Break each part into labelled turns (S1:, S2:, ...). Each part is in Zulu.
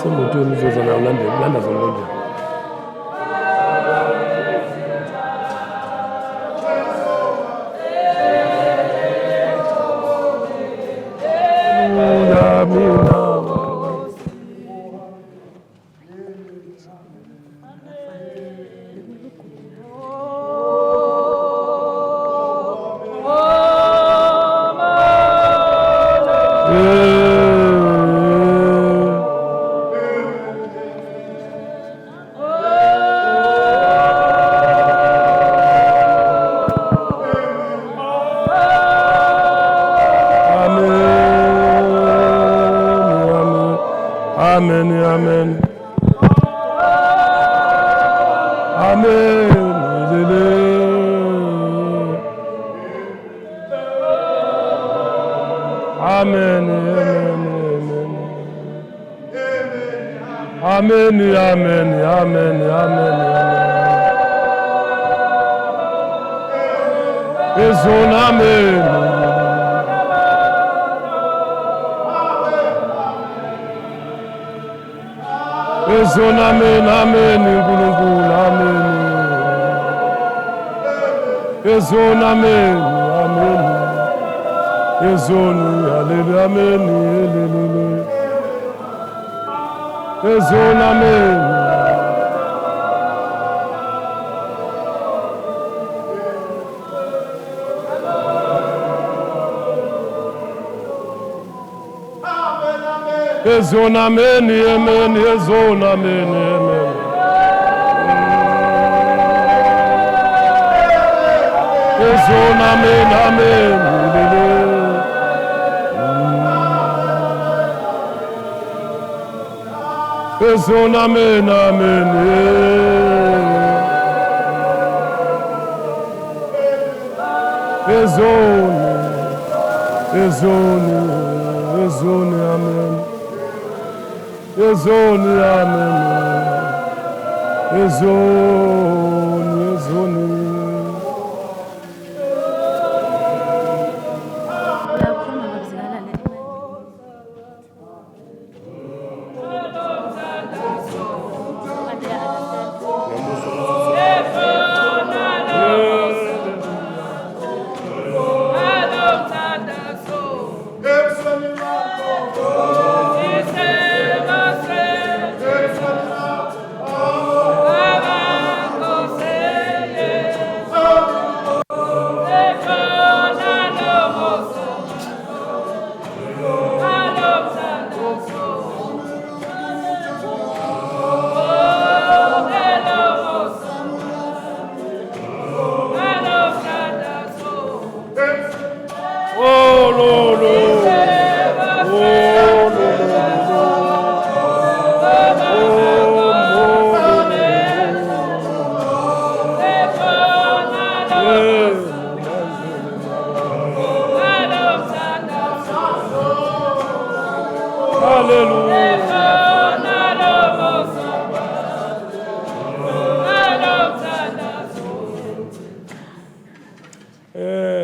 S1: Semotweni uzozana ulanda zona.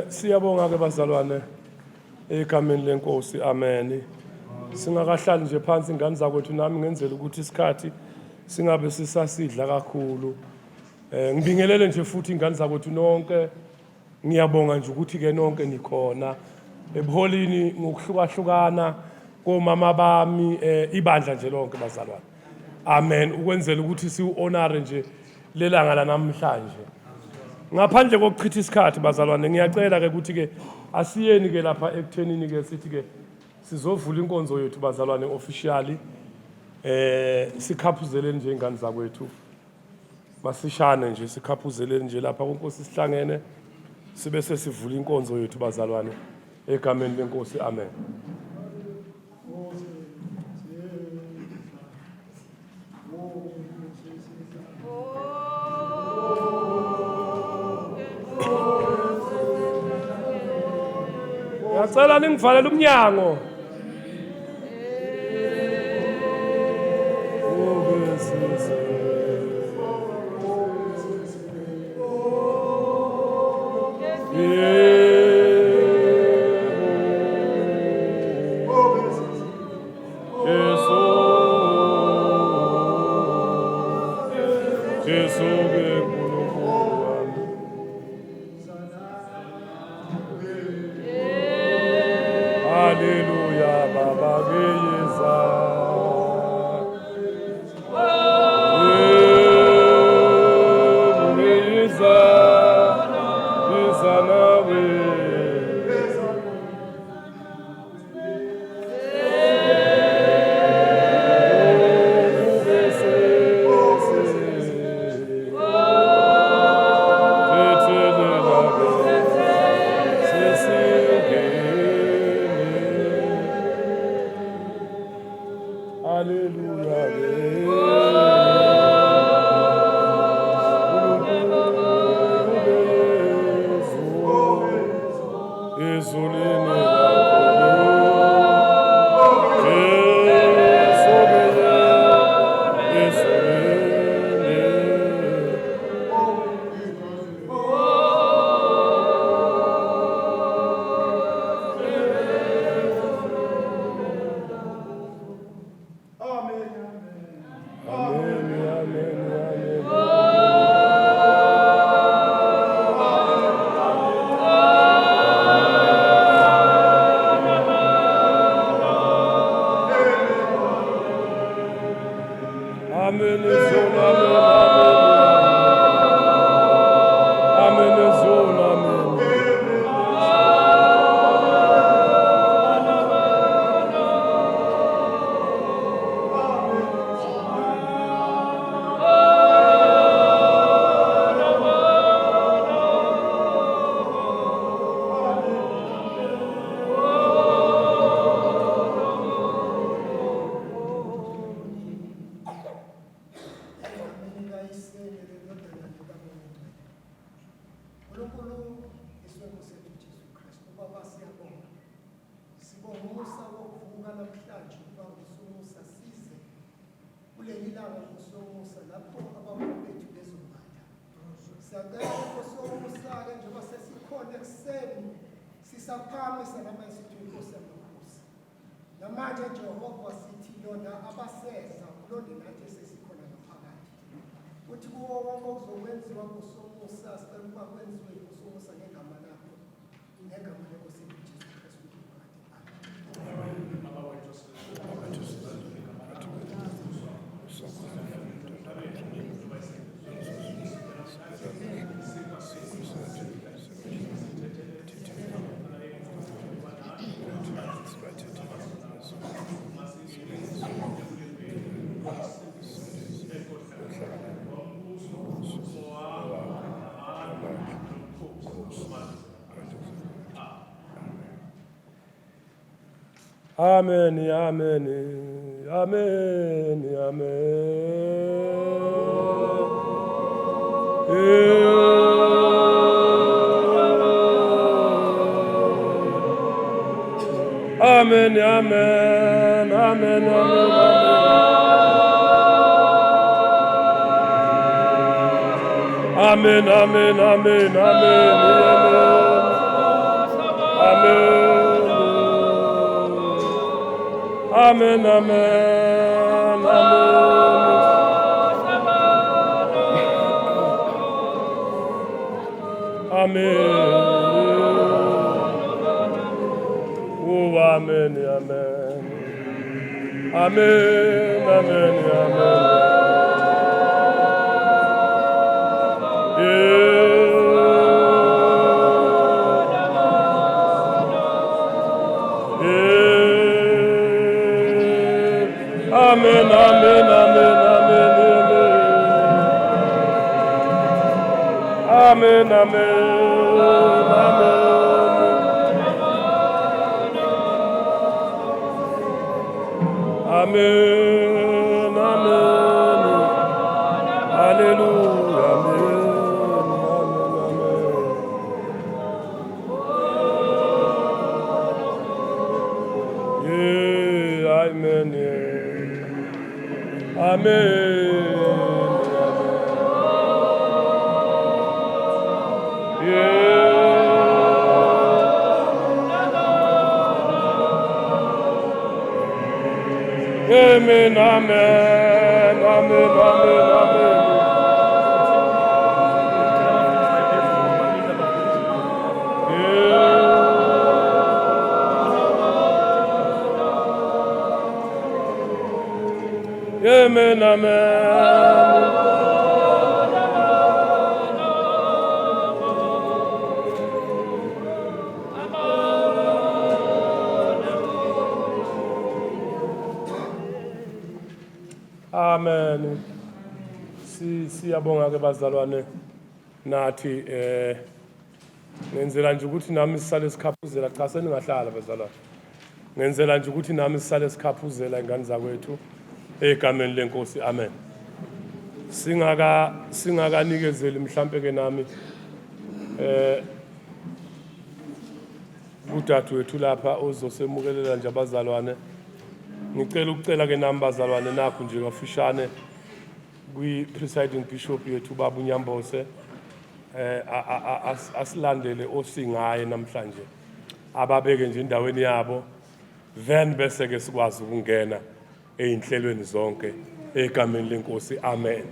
S2: Siyabonga ke bazalwane egameni lenkosi amen. Singakahlali nje phansi ingane zakwethu nami ngenzela ukuthi isikhathi singabe sisasidla kakhulu. Ngibingelele nje futhi ingane zakwethu nonke. Ngiyabonga nje ukuthi ke nonke nikhona ebuholini ngokuhlukahlukana komama bami ibandla nje lonke bazalwane. Amen. Ukwenzela ukuthi siuhonore nje lelanga la namhlanje. Ngaphandle kokuchitha isikhathi bazalwane ngiyacela ke ukuthi ke asiyeni ke lapha ekuthenini ke sithi ke sizovula inkonzo yethu bazalwane officially sikhaphuzeleni nje ingane zakwethu masishane nje sikhaphuzeleni nje lapha kuNkosi sihlangene sibe sesivula inkonzo yethu bazalwane egameni lenkosi amen. Ngiyacela ningivalele umnyango. Hallelujah, Baba Geyeza. Geyeza, Izanawe.
S3: Namanje Jehova sithi lona abaseza kulonde nathi sesikhona ngaphakathi. Uthi kuwo wonke okuzokwenziwa nguSomusa sicela ukuba kwenziwe nguSomusa ngegama lakho. Ngegama leNkosi Jesu Kristu phakathi.
S2: Amen, amen, amen, amen, amen, amen, amen, amen, amen, amen, amen, amen, amen. Oh, amen, amen. Amen, amen, amen. Amen, amen, amen, amen, amen, amen, amen, amen, Amen, amen, amen, amen, amen. Amen, amen. Amen. Siyabonga ke bazalwane nathi ngenzela nje ukuthi nami sisale sikhaphuzela cha seningahlala bazalwane. Ngenzela nje ukuthi nami sisale sikhaphuzela ingane zakwethu egameni lenkosi. Amen. Singakanikezeli mhlambe ke nami udadewethu lapha ozosemukelela nje abazalwane. Ngicela ukucela ke nami bazalwane nakho nje kafishane kwi-presiding bishop yethu baba uNyambose asilandele osingaye namhlanje ababeke nje endaweni yabo then bese ke sikwazi ukungena einhlelweni zonke egameni lenkosi. Amen.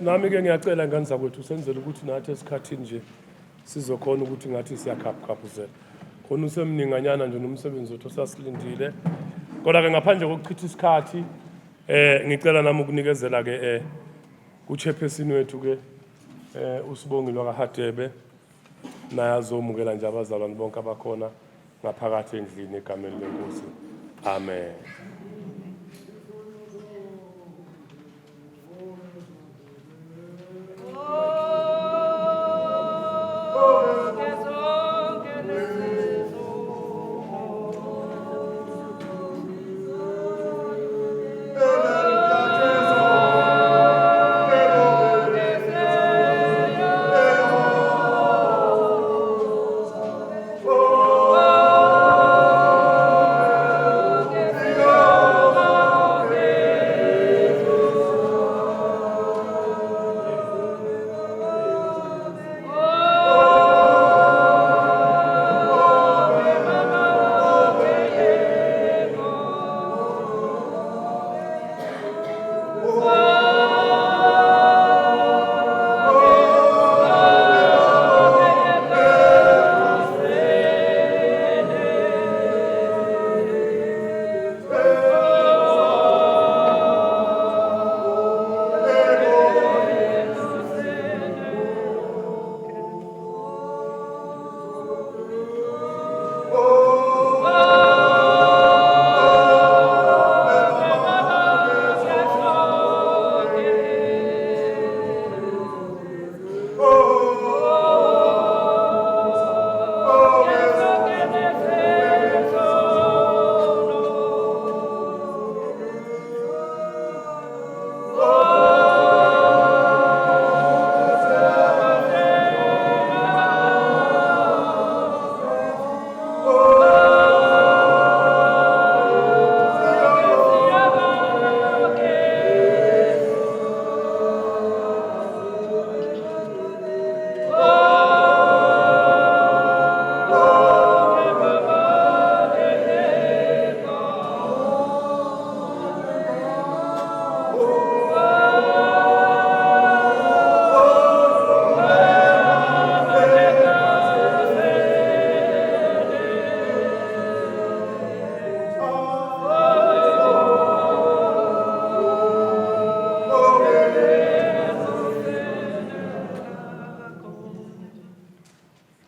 S2: Nami ke ngiyacela ngani zakwethu senzele ukuthi nathi esikhathini nje sizokhona ukuthi ngathi siyakhaphukhapuzela. Khona usemninganyana nje nomsebenzi wethu sasilindile. Kodwa ke ngaphandle kokuchitha isikhathi ngicela nami ukunikezela ke uchairperson wethu ke uSibongile kaHadebe naye azomukela nje abazalwane bonke abakhona ngaphakathi endlini egameni lenkosi. Amen.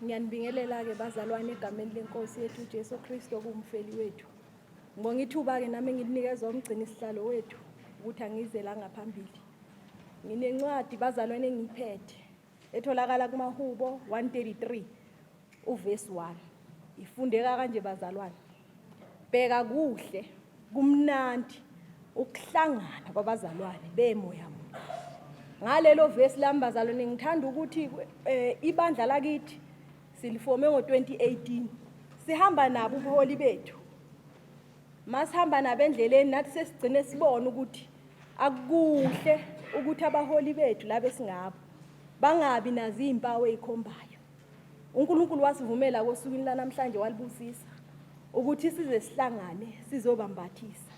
S4: Ngiyanibingelela-ke bazalwane egameni lenkosi yethu uJesu Kristu kumfeli wethu. Ngibonga ithuba-ke nami ngilinikeza umgcini isihlalo wethu ukuthi angize la ngaphambili. Nginencwadi bazalwane engiyiphethe etholakala kumaHubo 133 uverse 1. Ifundeka kanje bazalwane. Bheka kuhle, kumnandi ukuhlangana kwabazalwane bemoya munye. Ngalelo verse lami bazalwane ngithanda ukuthi ibandla lakithi silifome ngo-2018 sihamba nabo ubuholi bethu. Masihamba nabo endleleni nathi sesigcine sibona ukuthi akukuhle ukuthi abaholi bethu labe singabo bangabi nazi impawu ezikhombayo. uNkulunkulu wasivumela kosukwini lanamhlanje walibusisa ukuthi size sihlangane sizobambathisa.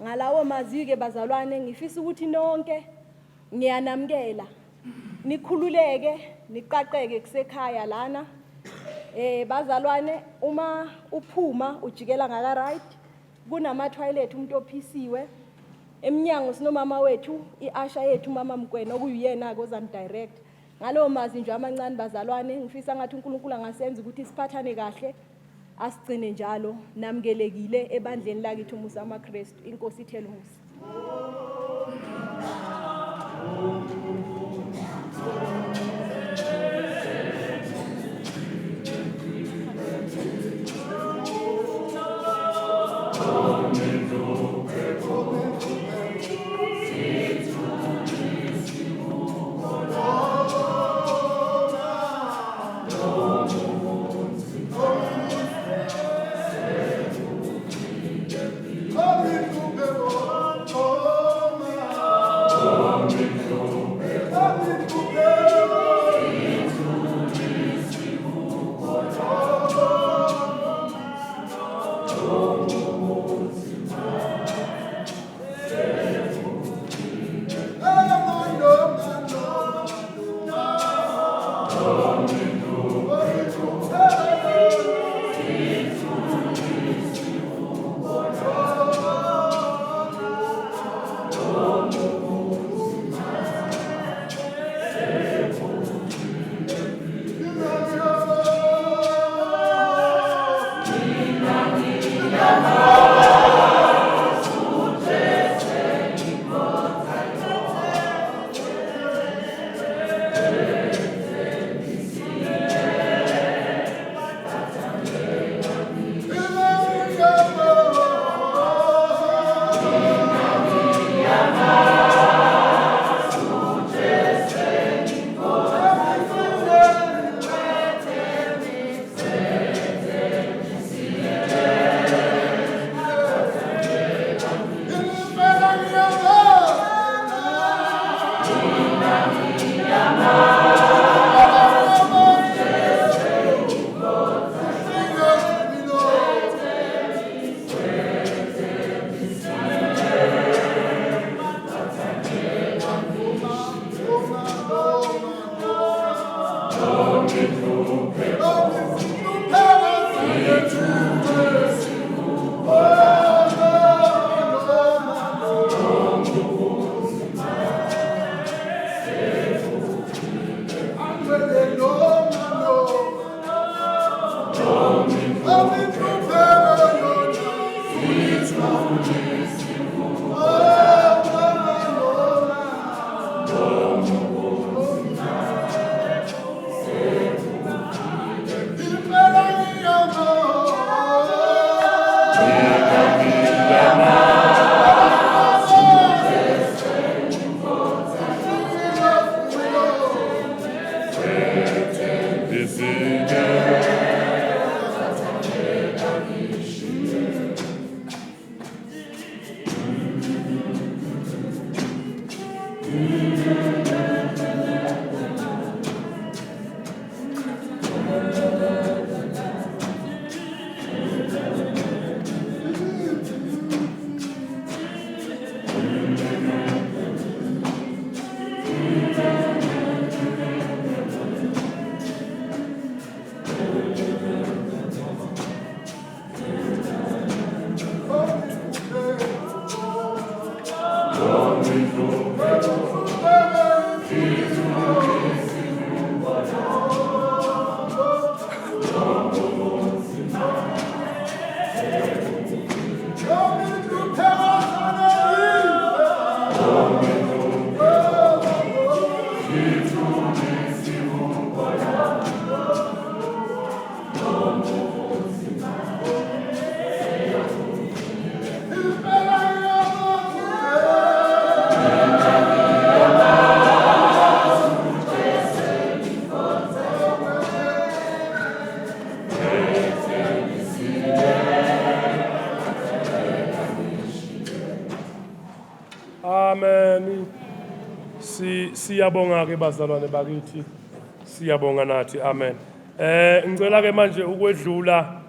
S4: Ngalawo mazwi-ke bazalwane ngifisa ukuthi nonke ngiyanamukela nikhululeke niqaqeke kusekhaya lana. Bazalwane uma uphuma ujikela ngaka right kunama toilet umuntu ophisiwe eminyango sinomama wethu iAsha yethu mama Mkwena okuyiyena kozani direct. Ngalowo mazi nje amancane bazalwane ngifisa ngathi uNkulunkulu angasenza ukuthi siphathane kahle asigcine njalo namukelekile ebandleni lakithi umusa amaKristu. Inkosi ithele umusa.
S3: Amen.
S2: Amen. Siyabonga ke bazalwane bakithi. Siyabonga nathi. Amen. Ngicela ke manje ukwedlula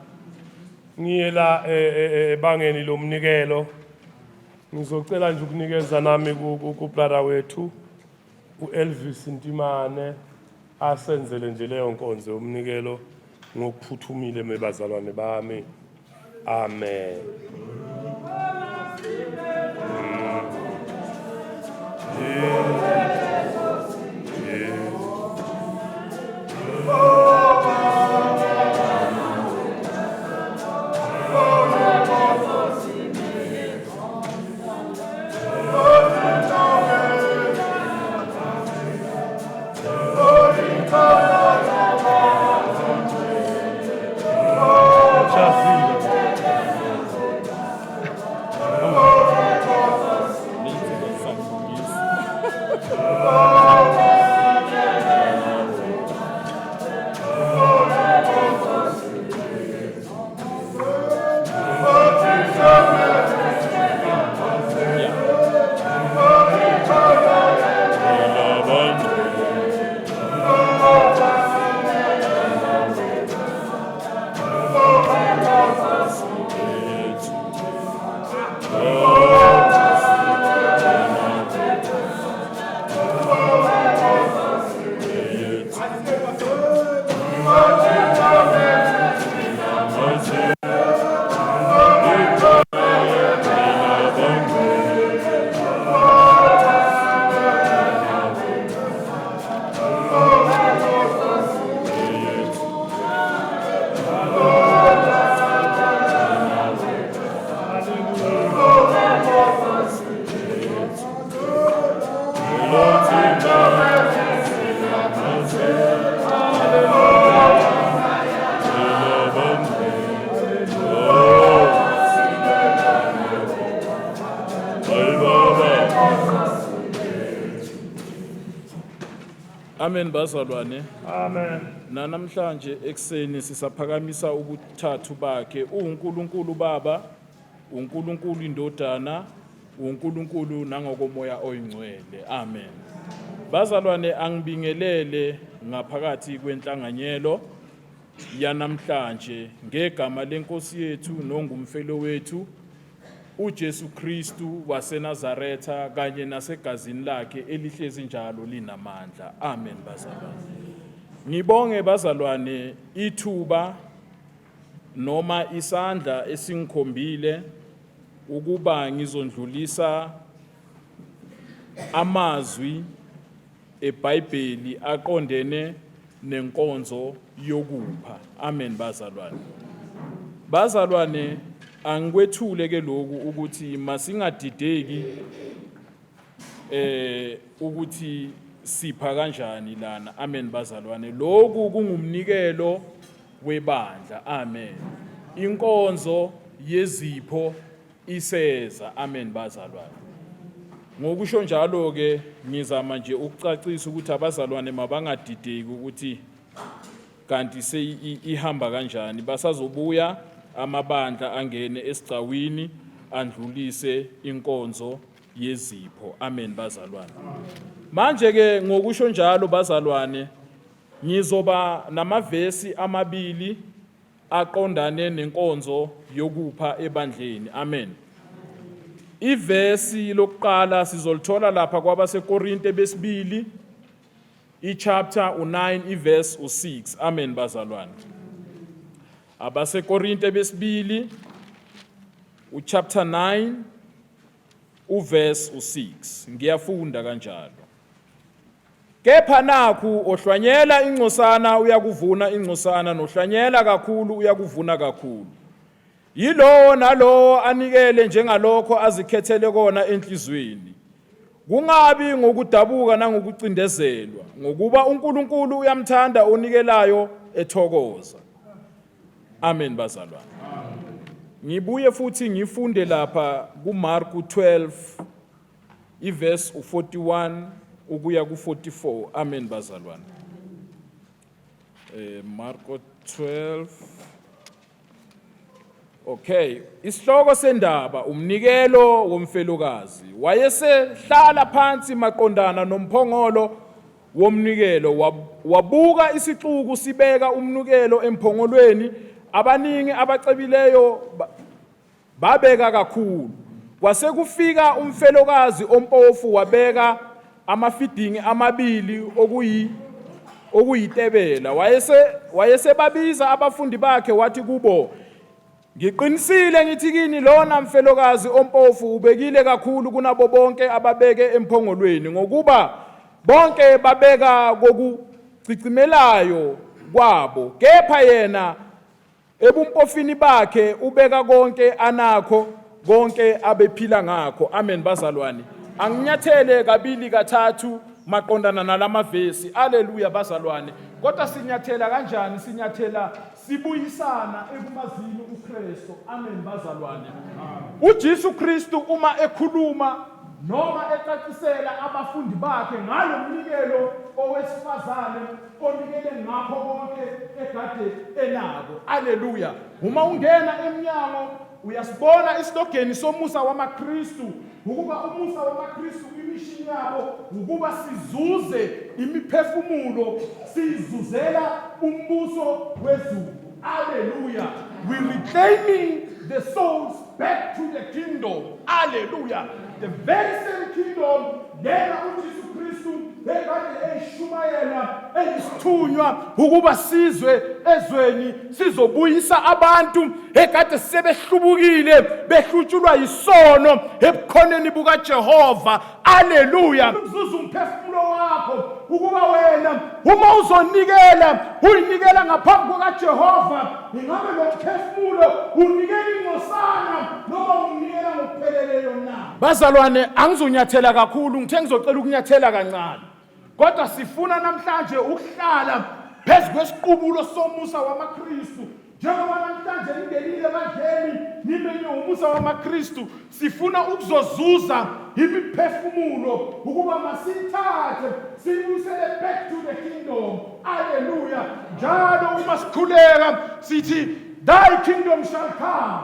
S2: ngiye la ebangeni lomnikelo. Ngizocela nje ukunikeza nami ku brother wethu uElvis Ntimane asenzele nje leyo nkonzo yomnikelo ngokuphuthumile mebazalwane bami. Amen.
S5: Amen bazalwane.
S2: Amen.
S5: Namhlanje ekseni sisaphakamisa ubuthathu bakhe uNkulunkulu Baba, uNkulunkulu Indodana, uNkulunkulu nangokomoya oyingcwele. Amen. Bazalwane, angibingelele ngaphakathi kwenhlanganyelo yanamhlanje ngegama lenkosi yethu nongumfelo wethu uJesu Kristu waseNazaretha kanye nasegazini lakhe elihlezi njalo linamandla. Amen bazalwane. Ngibonge bazalwane ithuba noma isandla esingikhombile ukuba ngizondlulisa amazwi eBhayibheli aqondene nenkonzo yokupha. Amen bazalwane. Bazalwane, angikwethule ke lokhu ukuthi masingadideki ukuthi sipha kanjani lana. Amen bazalwane. Lokhu kungumnikelo webandla. Amen. Inkonzo yezipho iseza. Amen bazalwane. Ngokusho njalo ke ngizama nje ukucacisa ukuthi abazalwane mabangadideki ukuthi kanti ihamba kanjani. Basazobuya amabandla angene esigcawini andlulise inkonzo yezipho. Amen bazalwane. Manje ke ngokusho njalo bazalwane ngizoba namavesi amabili aqondane nenkonzo yokupha ebandleni. Amen. Ivesi lokuqala sizolithola lapha kwabaseKorinte besibili ichapter 9 iverse 6. Amen bazalwane. AbaseKorinte besibili uchapter 9 uverse 6. Ngiyafunda kanjalo. Kepha nakhu ohlwanyela ingcosana uyakuvuna ingcosana, nohlwanyela kakhulu uyakuvuna kakhulu. Yilo nalo anikele njengalokho azikhethele kona enhlizweni. Kungabi ngokudabuka nangokucindezelwa, ngokuba uNkulunkulu uyamthanda onikelayo ethokoza. Amen bazalwane. Ngibuye futhi ngifunde lapha kuMarku 12 iverse 41 ukuya ku44. Amen bazalwane. Marko 12. Okay, isihloko sendaba umnikelo womfelokazi. Wayesehlala phansi maqondana nomphongolo womnikelo, wabuka isixuku sibeka umnikelo emphongolweni. Abaningi abacebileyo babeka kakhulu. Kwase kufika umfelokazi ompofu wabeka amafidingi amabili okuyitebela. Wayesebabiza abafundi bakhe wathi kubo, ngiqinisile ngithi kini lona mfelokazi ompofu ubekile kakhulu kunabo bonke ababeke emphongolweni, ngokuba bonke babeka kokucicimelayo kwabo, kepha yena ebumpofini bakhe ubeka konke anakho, konke abephila ngakho. Amen bazalwane. Anginyathele kabili kathathu maqondana nalamavesi. Haleluya bazalwane. Kodwa sinyathela kanjani? Sinyathela sibuyisana ekumazini uKristu. Amen bazalwane. uJesu Kristu uma ekhuluma noma ecacisela abafundi bakhe ngalo mnikelo owesifazane onikele ngakho konke egade enako. Haleluya. Uma ungena eminyango uyasibona islogeni somusa wamaKristu, ukuba umusa wamaKristu imishini yabo ukuba sizuze imiphefumulo, sizuzela umbuso wezulu. Hallelujah. We reclaiming the souls back to the kingdom. Hallelujah. The very same kingdom yena uJesu Kristu ekade eshumayela esithunywa ukuba sizwe ezweni sizobuyisa abantu ekade sebehlubukile behlutshulwa yisono ebukhoneni buka Jehova. Hallelujah. Uzuza umphefumulo wakho ukuba wena uma uzonikela uyinikela ngaphambi kuka Jehova, ingabe lo mphefumulo unikela ingcosana noma unikela ngokupheleleyo na. Bazalwane, angizonyathela kakhulu, ngithe ngizocela ukunyathela kancane. Kodwa sifuna namhlanje ukuhlala phezu kwesiqubulo somusa wamaKristu. Njengoba namhlanje ningenile badleni nimenye umusa wamaKristu, sifuna ukuzozuza imiphefumulo ukuba masithathe sibuyisele back to the kingdom. Hallelujah. Njalo uma sikhuleka sithi thy kingdom shall come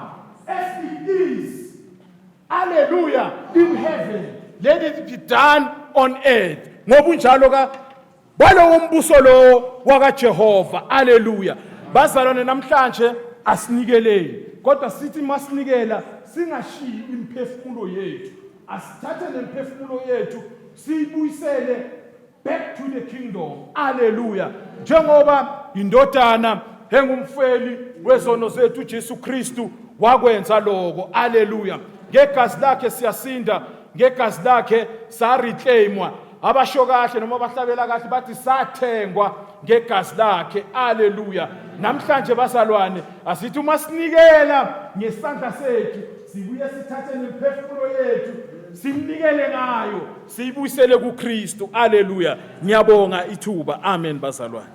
S5: as it is. Hallelujah. In heaven. Let it be done on earth ngobunjalo balowo mbuso lo wakaJehova. Haleluya. Bazalwane, namhlanje asinikeleni, kodwa sithi masinikela singashiyi imphefumulo yethu. Asithathe nemphefumulo yethu siyibuyisele back to the kingdom. Haleluya. Njengoba indodana engumfeli wezono zethu uJesu Kristu wakwenza lokho. Haleluya. Ngegazi lakhe siyasinda, ngegazi lakhe sareclaimwa. Abasho kahle noma abahlabela kahle bathi sathengwa ngegazi lakhe. Haleluya. Namhlanje bazalwane, asithi uma sinikela ngesandla sethu, sibuye sithathe nemphefumulo yethu simnikele ngayo, siyibuyisele kuKristu. Haleluya. Ngiyabonga ithuba. Amen bazalwane.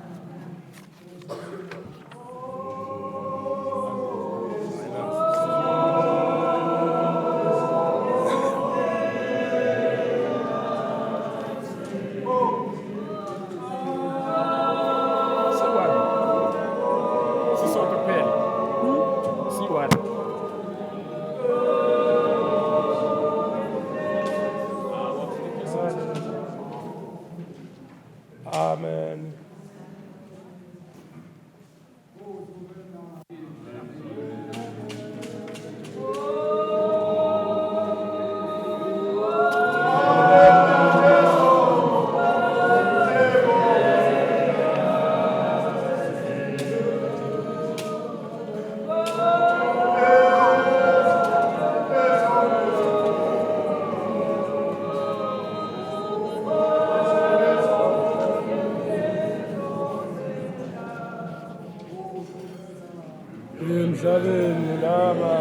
S2: Amen. Emhlabeni laba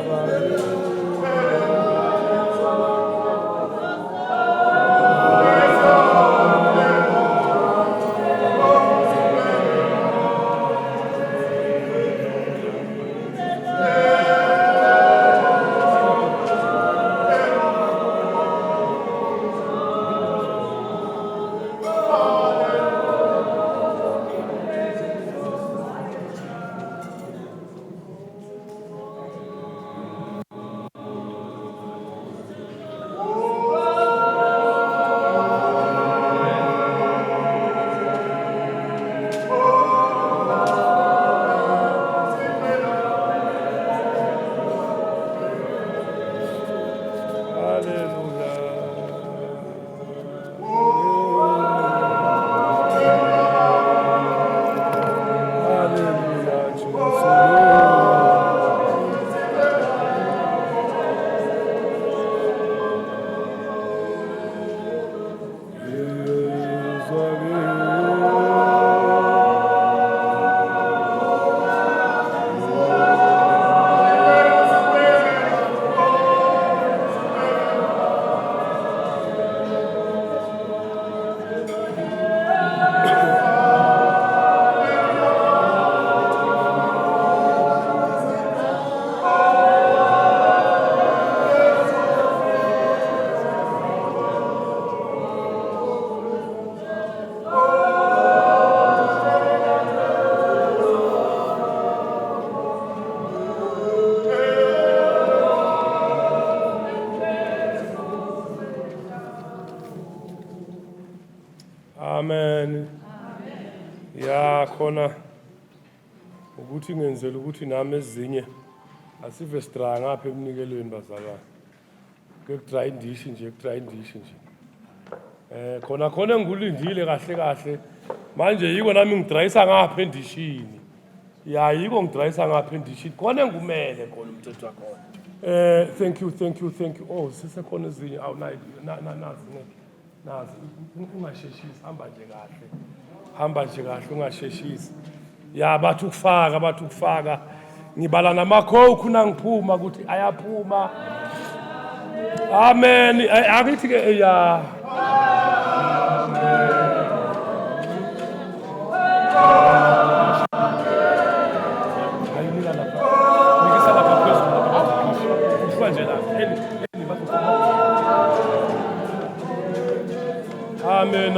S2: Amen. Ya khona ukuthi ngenzela ukuthi nami ezinye asive stra ngapha emnikelweni bazalwane. Kudry indishi nje, kudry indishi nje. Khona engulindile kahle manje yiko nami ngidryisa ngapha endishini. Ya yiko ngidryisa ngapha endishini. Khona engumele khona umthetho wakho. Thank you. Oh, sisekhona ezinye awunayi nazi ungasheshisi, hamba nje kahle ungasheshisi. Ya bathi ukufaka ngibala namakhoku nangiphuma ukuthi ayaphuma. Amen. Akithi ke ya ayinila lapha nikisa lapha phezulu ufika nje la amen.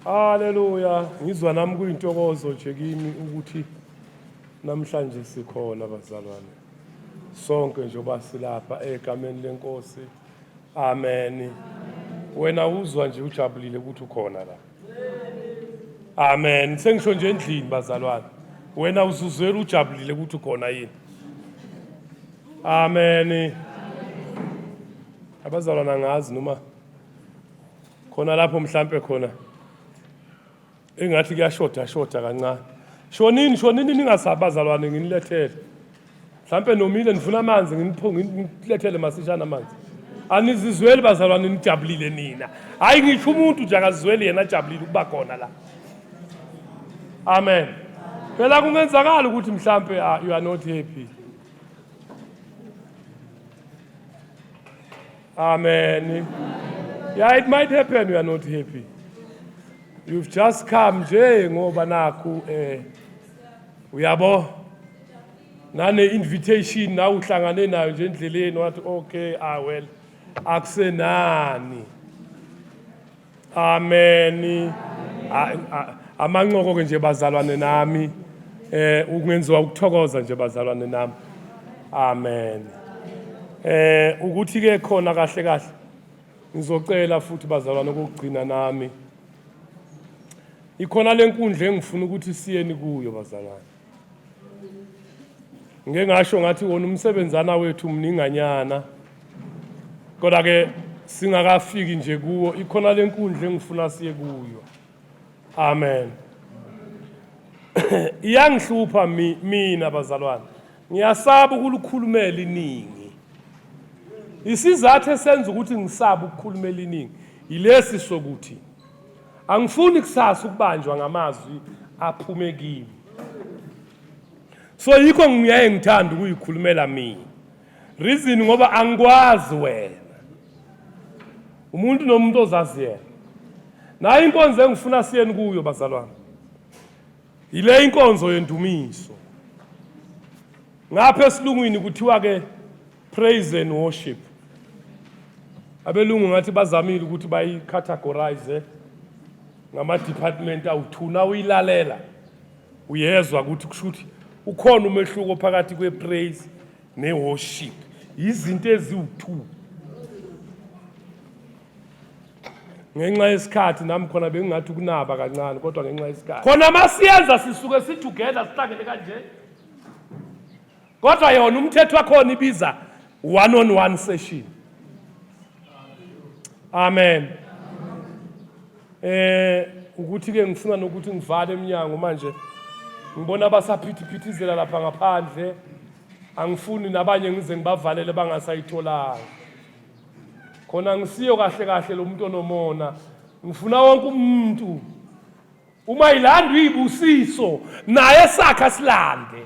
S2: Haleluya. Ngizwa nami kuyintokozo nje kimi ukuthi namhlanje sikhona bazalwane. Sonke njengoba silapha egameni lenkosi. Amen. Wena uzwa nje ujabulile ukuthi ukhona la. Amen. Sengisho nje endlini bazalwane. Wena uzuzwela ujabulile ukuthi ukhona yini. Amen. Abazalwana ngazi noma khona lapho mhlambe khona engathi kuyashoda kancane. Shonini ningasabazalwane nginilethele. Mhlambe nomile nifuna amanzi nginilethele masishana amanzi. Anizizweli bazalwane nijabulile nina. Hayi ngisho umuntu nje akazizweli yena ajabulile ukuba khona la. Amen. Phela kungenzakala ukuthi mhlambe you are not happy. Amen. Yeah, it might happen you are not happy. You've just come nje ngoba nakho uyabo nane invitation na uhlangane nayo nje endleleni wathi okay well akusenani. Amen. Amanqoko ke nje bazalwane nami ukungenziwa ukuthokoza nje bazalwane nami. Amen. Ukuthi ke khona kahle ngizocela futhi bazalwane ukugcina nami. Ikhona lenkundla engifuna ukuthi siyeni kuyo bazalwane. Ngeke ngasho ngathi wona umsebenzana wethu mninganyana. Kodwa ke singakafiki nje kuwo ikhona lenkundla engifuna siye kuyo. Amen. Iyangihlupha mina bazalwane. Ngiyasaba ukulukhulumela iningi. Isizathu esenza ukuthi ngisaba ukukhulumela iningi ilesi sokuthi angifuni kusasa ukubanjwa ngamazwi aphume kimi. So yikho ngiyaye ngithanda ukuyikhulumela mina. Reason ngoba angikwazi wena. Umuntu nomuntu ozazi yena. Nayo inkonzo engifuna siyeni kuyo bazalwane. Ile inkonzo yendumiso. Ngapha esilungwini kuthiwa ke praise and worship. Abelungu ngathi bazamile ukuthi bayicategorize ngama department awuthuna uyilalela uyezwa ukuthi kushuthi ukhona umehluko phakathi kwepraise neworship. Izinto eziwu2. Ngenxa yesikhathi nami khona bengingathi kunaba kancane kodwa ngenxa yesikhathi. Khona masiyenza sisuke si together sihlangene kanje. Kodwa yona umthetho wakhona ibiza one-on-one session. Amen. Ukuthi ke ngifuna nokuthi ngivale eminyango manje ngibona abasaphithizela lapha ngaphandle angifuni nabanye ngize ngibavalele bangasayitholanga khona ngisiyo kahle lo muntu onomona ngifuna wonke umuntu uma ilandwa ibusiso naye sakha silande.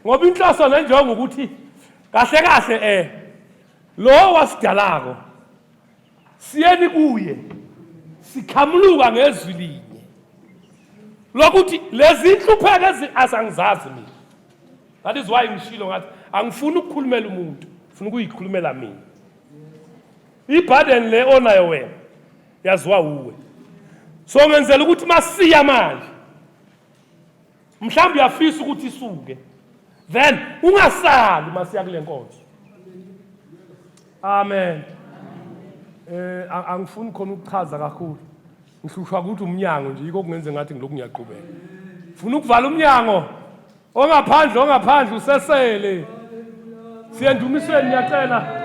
S2: Ngoba inhloso nenjongo ukuthi kahle lo wasidalako siyeni kuye sikhamuluka ngezwi linye lokuthi lezi inhlupheko asangizazi mina. That is why ngishilo ngathi angifuni ukukhulumela umuntu ngifuna ukuyikhulumela mina. Iburden le onayo wena yaziwa uwe. So ngenzela ukuthi masiya manje mhlawumbe uyafisa ukuthi isuke then ungasali masiya kule nkonzo. Amen. angifuni khona ukuchaza kakhulu. Ngihlushwa ukuthi umnyango nje yiko kungenze ngathi ngilokhu ngiyaqhubeka. Ngifuna ukuvala umnyango. Ongaphandle usesele. Siyendumisweni ngiyacela.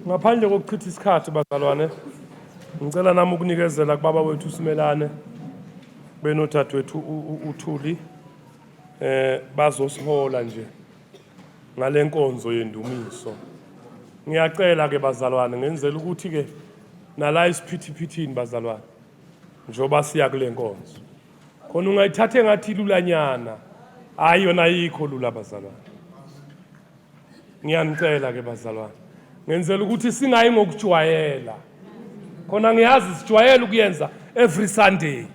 S2: Ngaphandle kokuchitha isikhathi bazalwane, ngicela nami ukunikezela kubaba wethu uSimelane benodadewethu uThuli bazosihola nje ngale nkonzo yendumiso. Ngiyacela ke bazalwane ngenzela ukuthi ke nala isiphithini bazalwane njoba siya kule nkonzo. Khona ungayithathe ngathi lulanyana, hayi yona ayikho lula bazalwane. Ngiyanicela ke bazalwane ngenzela ukuthi singayi ngokujwayela. Khona ngiyazi sijwayela ukuyenza every Sunday.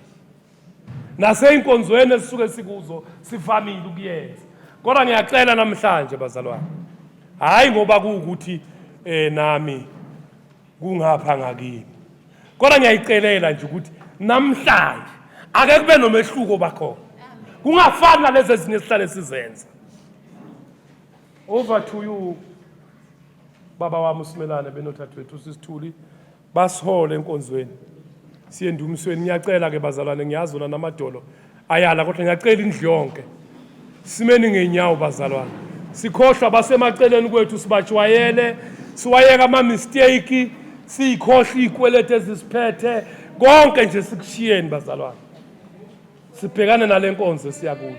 S2: Naseyinkonzweni esisuke sikuzo sivamile ukuyenza. Kodwa ngiyacela namhlanje bazalwane. Hayi ngoba kuukuthi nami kungapha ngakini. Kodwa ngiyayicelela nje ukuthi namhlanje ake kube nomehluko bakho. Kungafani nalezi ezinye esihlale sizenza. Over to you. Baba wami uSimelane benodadewethu uSithuli basihole enkonzweni siyendumisweni. Ngiyacela ke bazalwane ngiyazi una namadolo ayala kodwa ngiyacela indlu yonke simeni ngenyawo bazalwane. Sikhohlwa basemaceleni kwethu sibajwayele, siwayeka ama mistake, sikhohlwa ikwelete ezisiphethe, konke nje sikushiyeni bazalwane. Sibhekane nale nkonzo siyakuyo.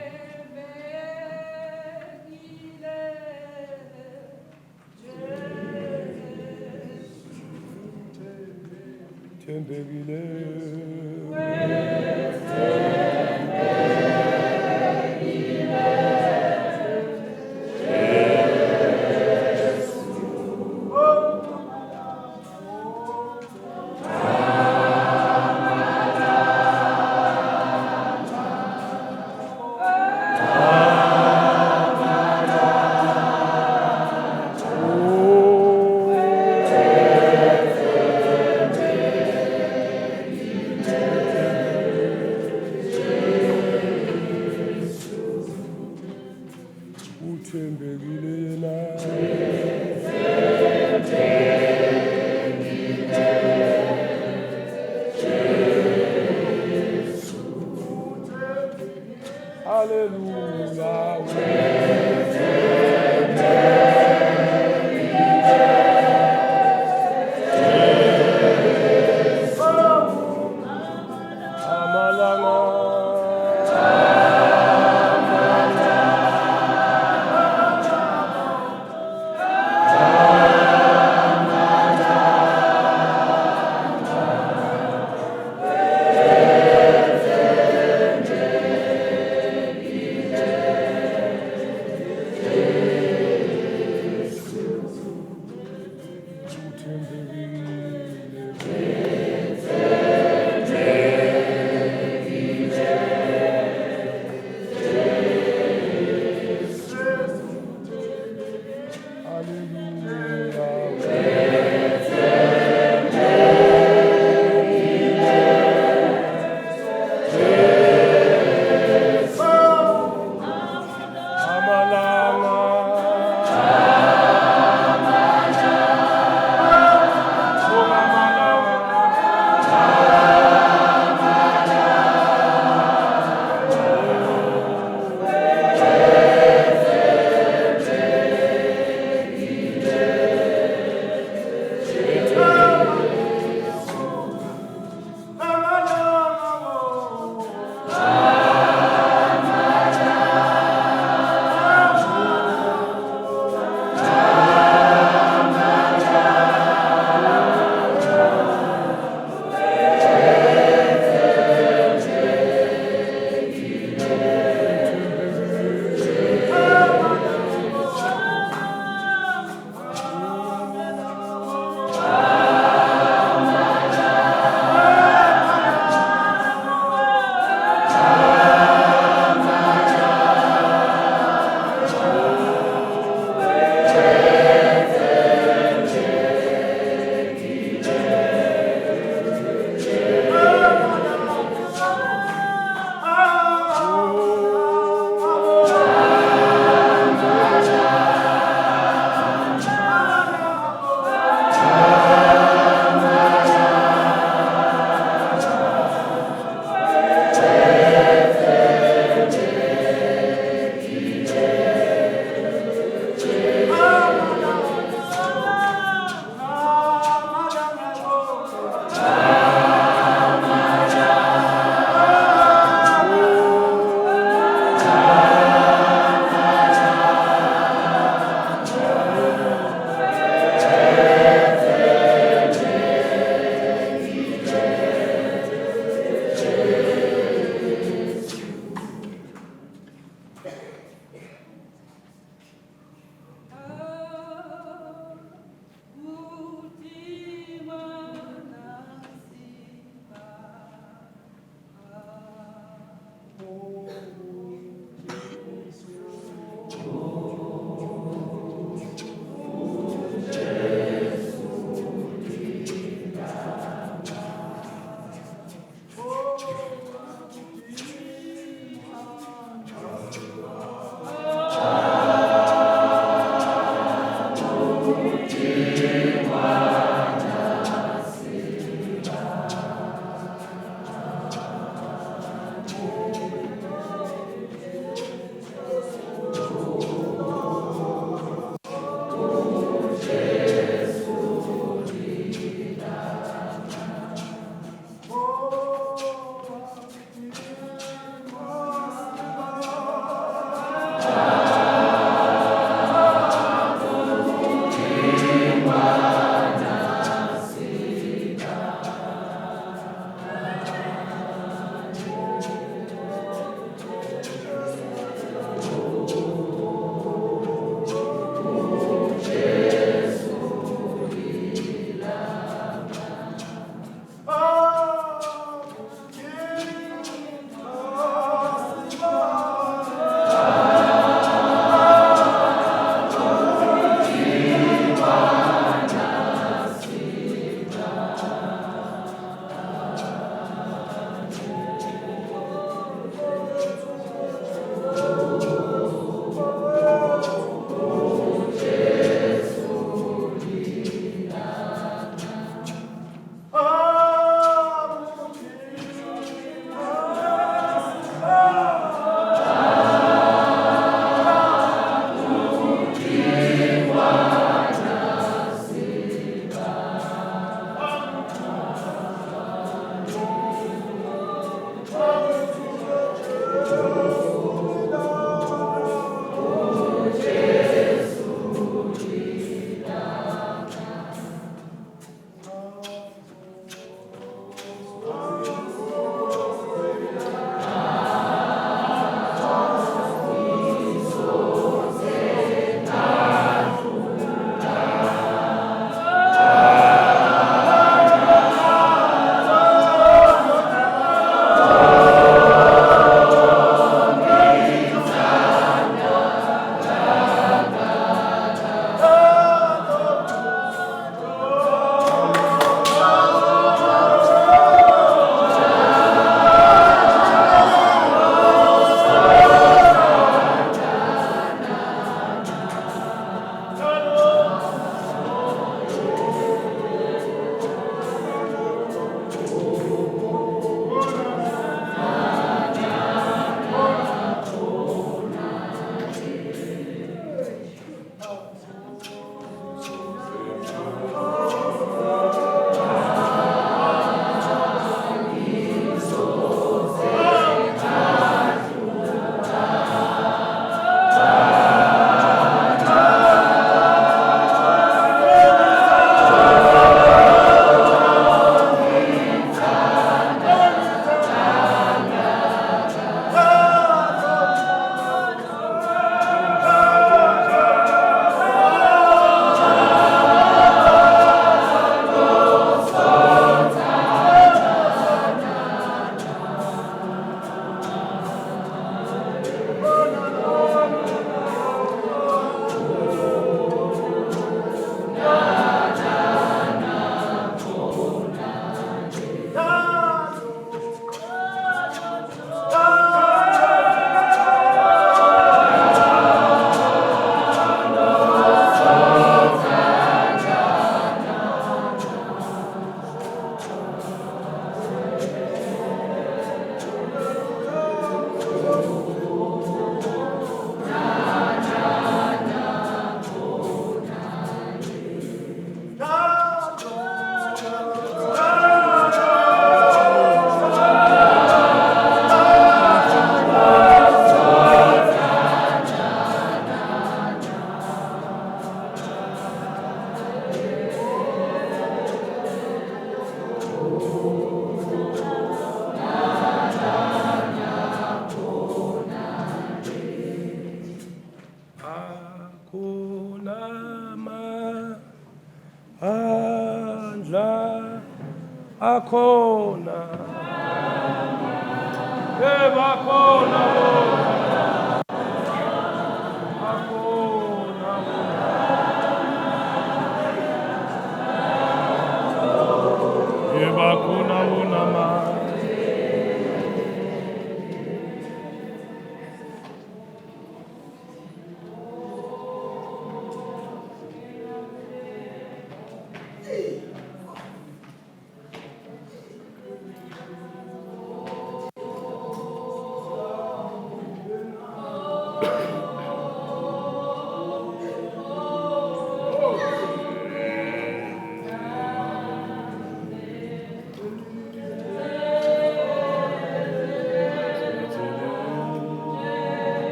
S2: Amalanga andla akhona bakhona akhona bakhona wona manje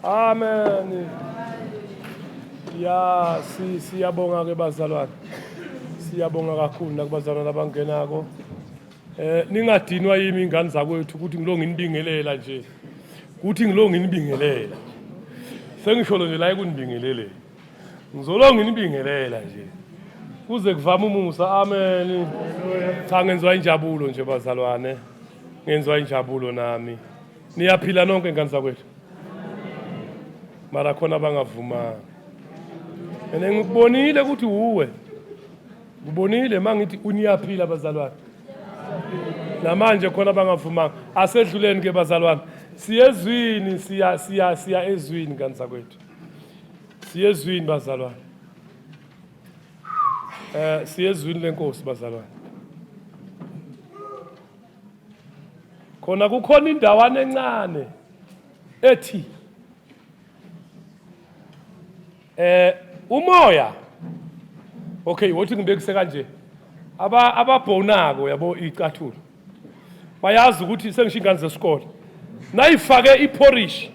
S2: Amen. Ya siyabonga ke bazalwane. Siyabonga kakhulu nakubazalwane abangenako. Ningadinwa yimi ingane zakwethu ukuthi ngilo nginibingelela nje. Kuthi ngilo nginibingelela. Sengisho nje la ekunibingelele. Ngizolo nginibingelela nje. Kuze kuvama umusa. Amen. Cha ngenzwa injabulo nje bazalwane. Ngenzwa injabulo nami. Niyaphila nonke ingane zakwethu. Mara khona bangavuma. Ene ngikubonile ukuthi uwe. Ngibonile mangithi uniyaphila bazalwane. Namanje khona bangavuma. Asedluleni ke bazalwane. Siyezwini siya ezwini ngane zakwethu. Siyezwini bazalwane. Siyezwini lenkosi bazalwane. Khona kukhona indawana encane ethi umoya. Okay, wothi ngibekise kanje. Ababhonako yabo icathulo. Bayazi ukuthi sengisho ingane zesikole. Nayifake iphorish.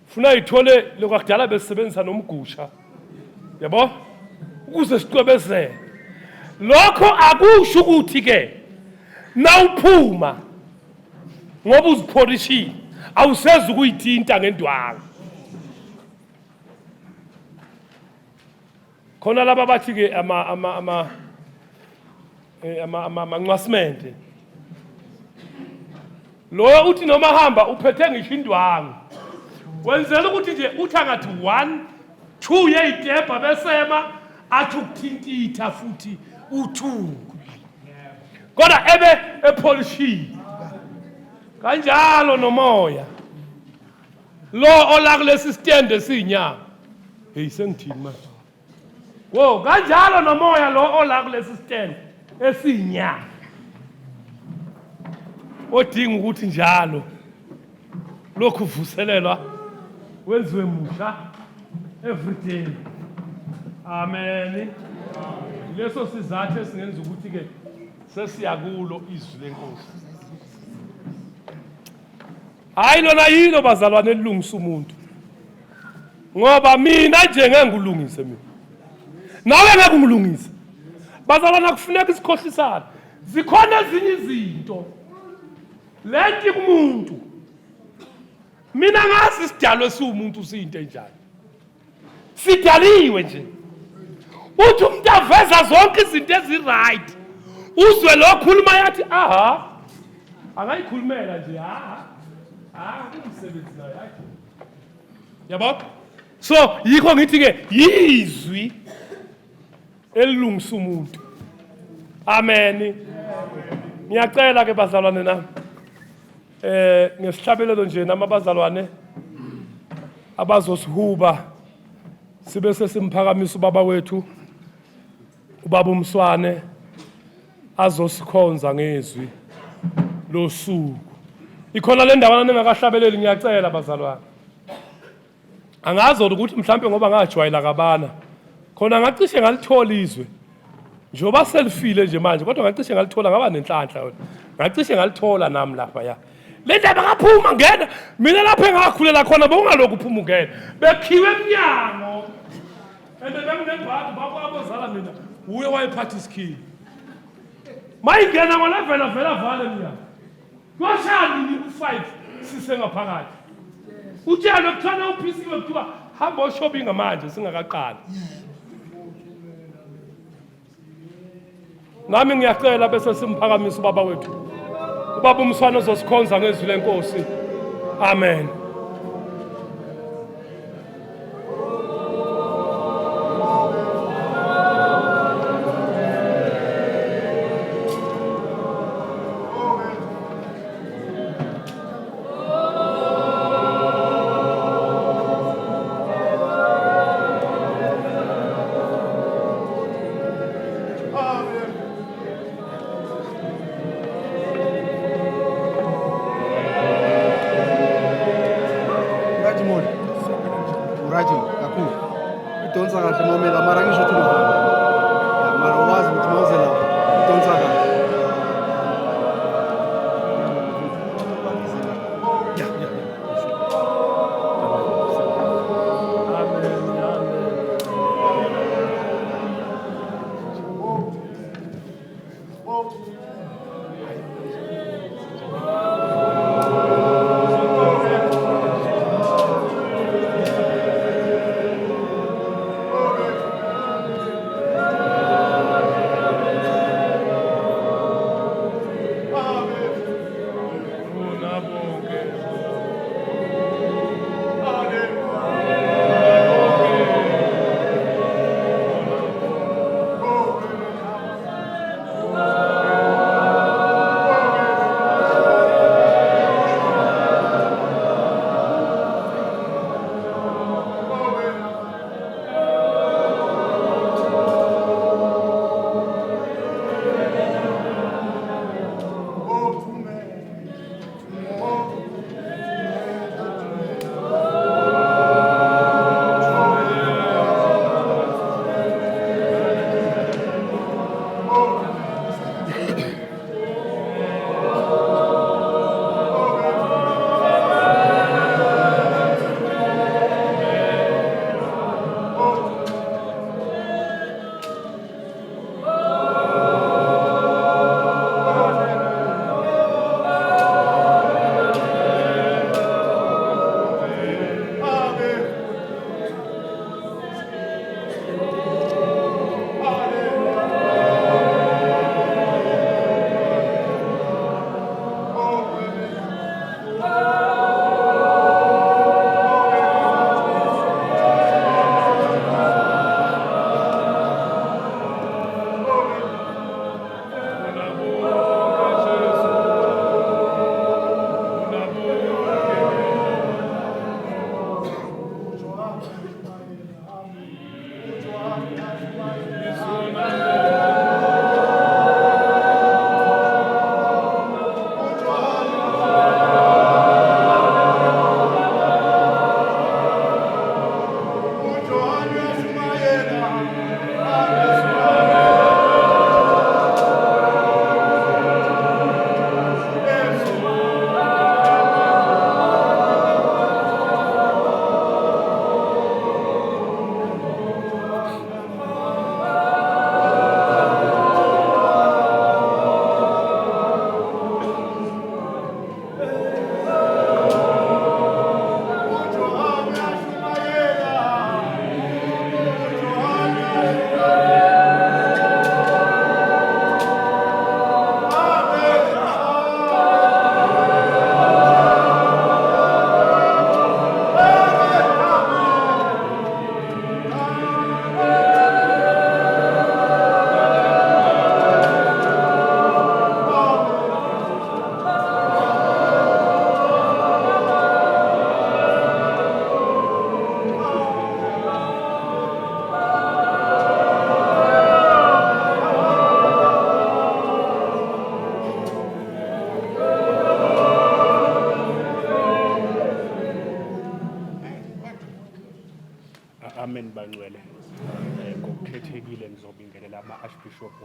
S2: Funa ithole lokudala besebenzisa nomgusha. Yabo? Ukuze sicwebezele. Lokho akusho ukuthi ke nawuphuma ngoba uziphorishile awusezi ukuyithinta ngendwanga. Khona laba bathi ke amancwasmente. Loyo uthi noma hamba uphethe ngisho indwanga. Wenzela ukuthi nje uthi angathi 1 2 yeyidebha besema athi ukuthintitha futhi uthuku. Kodwa ebe epolishile. Kanjalo nomoya. Lo ola kulesi stand esinyanga. Hey sengithini manje. Wo kanjalo nomoya lo ola kulesi stand esinyanga. Odinga ukuthi njalo lokhu vuselelwa wenziwe musha every day. Amen. Leso sizathu esingenza ukuthi ke sesiyakulo izwi lenkosi. Hayi lona yilo bazalwane elungisa umuntu. Ngoba mina nje ngeke ngilungise mina. Nawe ngeke ngilungise. Bazalwane kufuneka isikhohlisana. Zikhona ezinye izinto. Lenti kumuntu. Mina ngazi sidalwe siwumuntu siyinto enjani. Sidaliwe nje. Uthi umuntu aveza zonke izinto eziright. Uzwe lo khuluma yathi aha. Angayikhulumela nje aha. Umsebenzi nayo yakhe. Yabo? So yikho ngithi ke yizwi elungisa umuntu. Amen. Ngiyacela ke bazalwane nami. Ngesihlabelelo nje namabazalwane abazosihuba sibe sesimphakamisa ubaba wethu ubaba uMswane azosikhonza ngezwi losuku. Ikhona le ndawana ningakahlabeleli ngiyacela bazalwane. Angazi ukuthi mhlambe ngoba ngajwayela kabana khona ngacishe ngalithola izwi njoba selifile nje manje kodwa ngacishe ngalithola ngaba nenhlanhla wena ngacishe ngalithola nami lapha ya le ndaba ngaphuma ngena mina lapha engakhulela khona bowungalokhu uphuma ungena bekhiwe eminyango ende benginebhadi bakwabozala mina uye wayephatha isikhiyi mayingena ngona vela vale eminyango kwashani u5 sisengaphakathi utshalo kuthana uphisiwe kuthiwa hamba shopping manje singakaqali. Nami ngiyacela bese simphakamisa ubaba wethu. Ubaba uMswane uzosikhonza ngezwi lenkosi. Amen.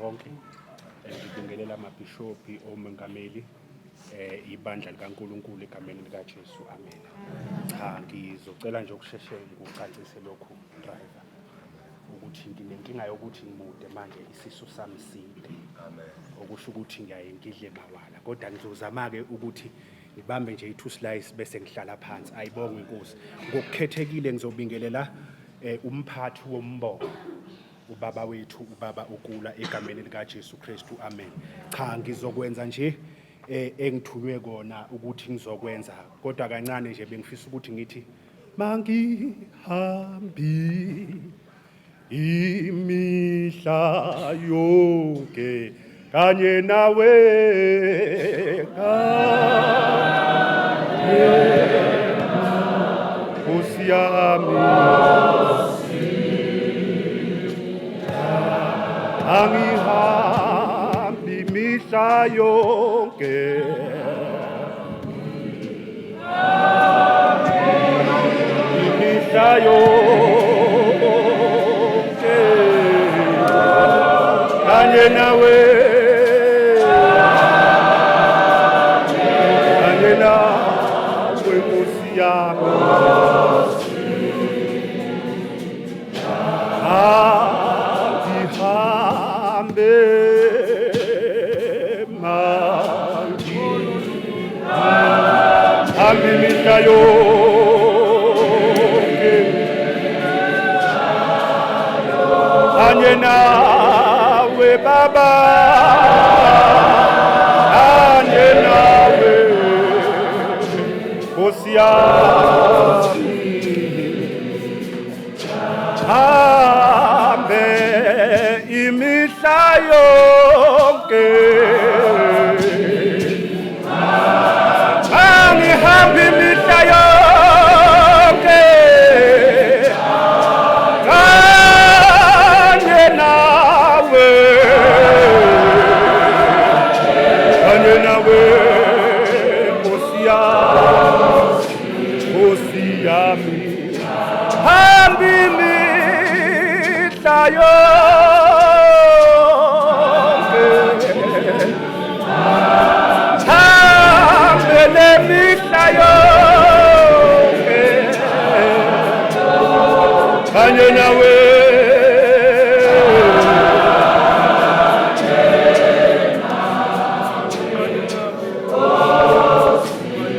S6: bonke ngibingelela amabhishophi omengameli ibandla likaNkulunkulu egameni likaJesu amen. Cha ngizocela nje ukusheshe ngikucacise lokhu driver ukuthi nginenkinga yokuthi ngimude manje isisu sami sinde. Okusho ukuthi ngiyaye ngidle mawala kodwa ngizozama ke ukuthi ngibambe nje i2 slice bese ngihlala phansi. Ayibonge inkosi. Ngokukhethekile ngizobingelela umphathi wombongo ubaba wethu ubaba uKula egameni likaJesu Kristu amen. Cha ngizokwenza nje engithunywe kona ukuthi ngizokwenza kodwa kancane nje bengifisa ukuthi ngithi mangihambi imihla yonke kanye nawe Nkosi yami angihambi imihla yonke imihla yonke kanye nawe Nkosi yami angihambe hambi imihla yonke kanye nawe baba kanye nawe Nkosi yami hambe imihla yonke angihambi imihla yonke kanye nawe Nkosi yami hambi imihla yonke hambe imihla yonke kanye nawe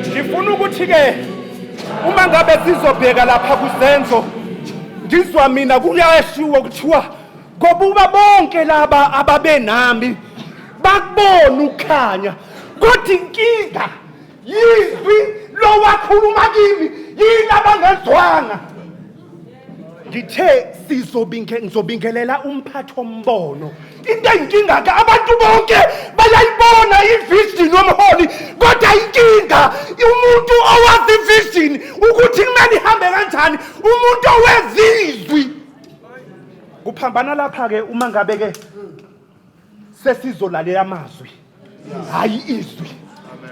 S6: ngifuna ukuthi-ke uma ngabe sizobheka lapha kuzenzo ngizwa mina kuyashiwo kuthiwa ngoba bonke laba ababenami bakubona ukukhanya kodwa inkinga yizwi lowakhuluma kimi yini abangezwanga. Ngithe ngizobingelela umphathi wombono into eyinkinga-ke abantu bonke bayayibona ivision yomholi kodwa inkinga umuntu owazi ivision ukuthi kumele ihambe kanjani umuntu owezizwi kuphambana lapha-ke uma ngabe-ke sesizolalela amazwi hayi izwi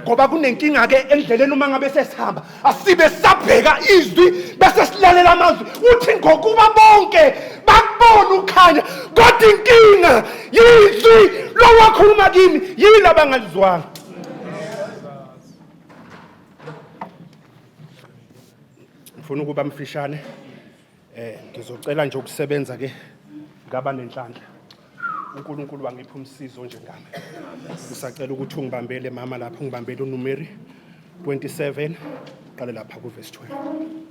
S6: ngoba kunenkinga-ke endleleni uma ngabe sesihamba asibe sabheka izwi bese silalela amazwi uthi ngokuba bonke bakubona ukukhanya kodwa inkinga yizwi lowakhuluma kimi yini abangalizwanga. Ngifuna ukuba mfishane ngizocela nje ukusebenza-ke ngaba nenhlanhla uNkulunkulu wangipha umsizo njengami. Ngisacela ukuthi ungibambele mama lapho ungibambele uNumeri 27 qale lapha kuverse 12.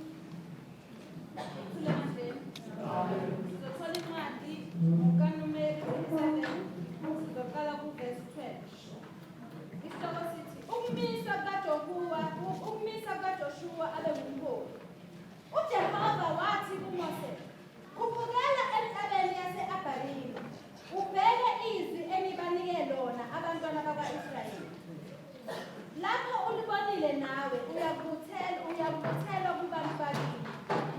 S7: uJehova wathi kuMose, "Khupukela entabeni yase-Abharimi, ubheke izwi engibanike lona abantwana bakwa-Israyeli. Lapho ulibonile nawe uyakuthelwa kubantu bakini,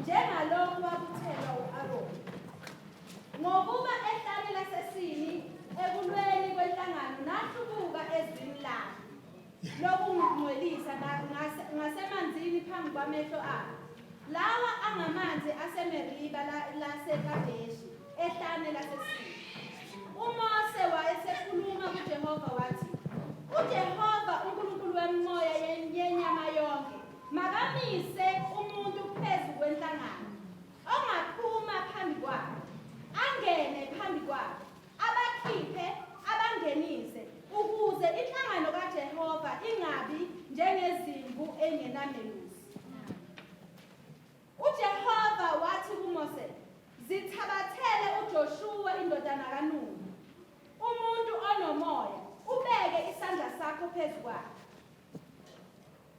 S7: njengalokhu wakuthelwa u-Aroni. Ngokuba ehlane lasesini ekulweni kwenhlangano nahlubuka ezwini lami lokungingcwelisa ngasemanzini phambi kwamehlo abo. Lawa angamanzi aseMeriba laseKadeshi ehlane lasesini. uMose wayesekhuluma kuJehova wathi, uJehova uNkulunkulu wemoya yenyama yonke, makamise umuntu phezu kwenhlangano, ongaphuma phambi kwakhe, angene phambi kwakhe, abakhiphe, abangenise, ukuze inhlangano kaJehova ingabi njengezimvu engenamelusi. uJehova wathi kuMose, zithabathele uJoshua indodana kaNuni, umuntu onomoya, ubeke isandla sakho phezu kwakhe.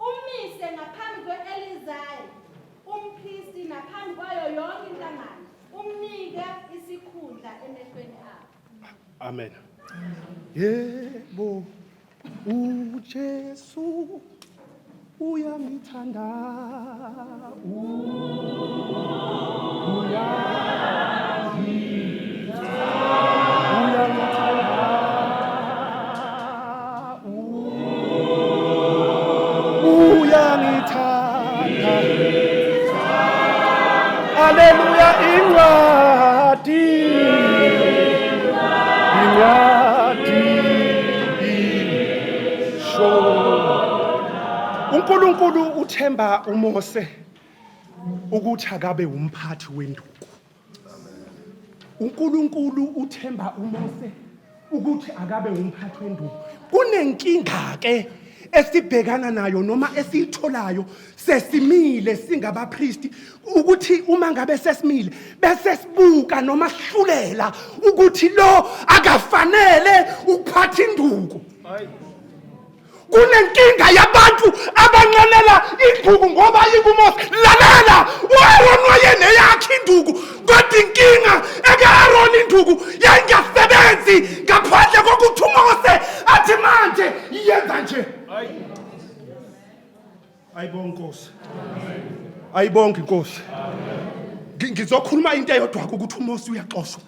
S7: Umise ngaphambi kwe-Elizari, umpristi, naphambi kwayo yonke inhlangano, umnika isikhundla emehlweni abo.
S6: Amen.
S8: Yebo, uJesu uyangithanda, uyangithanda. Haleluya, incwadi. uNkulunkulu uthemba uMose ukuthi akabe umphathi wenduku. uNkulunkulu uthemba uMose ukuthi akabe umphathi wenduku. Kunenkinga ke esibhekana nayo noma esitholayo sesimile singabapristi, ukuthi uma ngabe sesimile bese sibuka noma sihlulela ukuthi lo akafanele ukuphatha induku. Kunenkinga yabantu abanqanela induku ngoba yikuMose. Lalela, uAaron wayene yakhe induku, kodwa inkinga eka-Aaron induku yayingasebenzi ngaphandle kokuthi uMose athi manje yenza nje. Ayibonge Nkosi. Ayibonge Nkosi. Ngizokhuluma into eyodwa ukuthi uMose uyaxoshwa.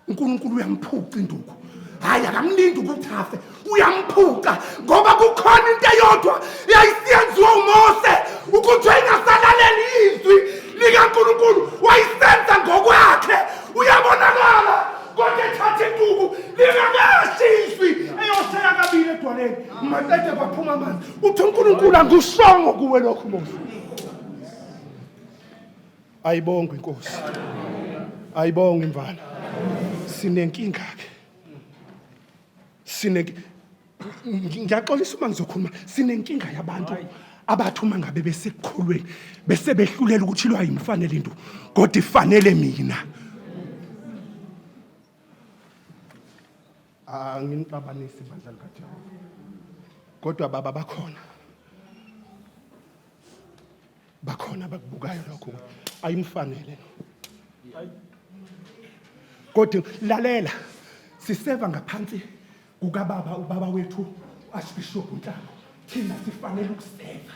S8: uNkulunkulu uyamphuca induku. Hayi, akamlindi ukuthi afe, uyamphuca ngoba kukhona into eyodwa yayisiyenziwa uMose ukuthi engasalaleli izwi likaNkulunkulu, wayisenza ngokwakhe. Uyabonakala kodwa ethatha induku lingakashishwi eyosheya kabili edwaleni, maqede kwaphuma amanzi. Uthi uNkulunkulu angushongo kuwe lokho Mose. Ayibonge Inkosi. Ayibonge imvana. Sinenkinga ke. Ngiyaxolisa uma ngizokhuluma, sinenkinga yabantu abathi uma ngabe besekukholweni bese behlulela ukuthi lo ayimfanele into kodwa ifanele mina. Anginibabanisi bandla likaThixo, kodwa baba bakhona bakubukayo lokho ayimfanele. Kodwa lalela, siseva ngaphansi kukababa, ubaba wethu Archbishop Nhlaba. Thina sifanele ukuseva.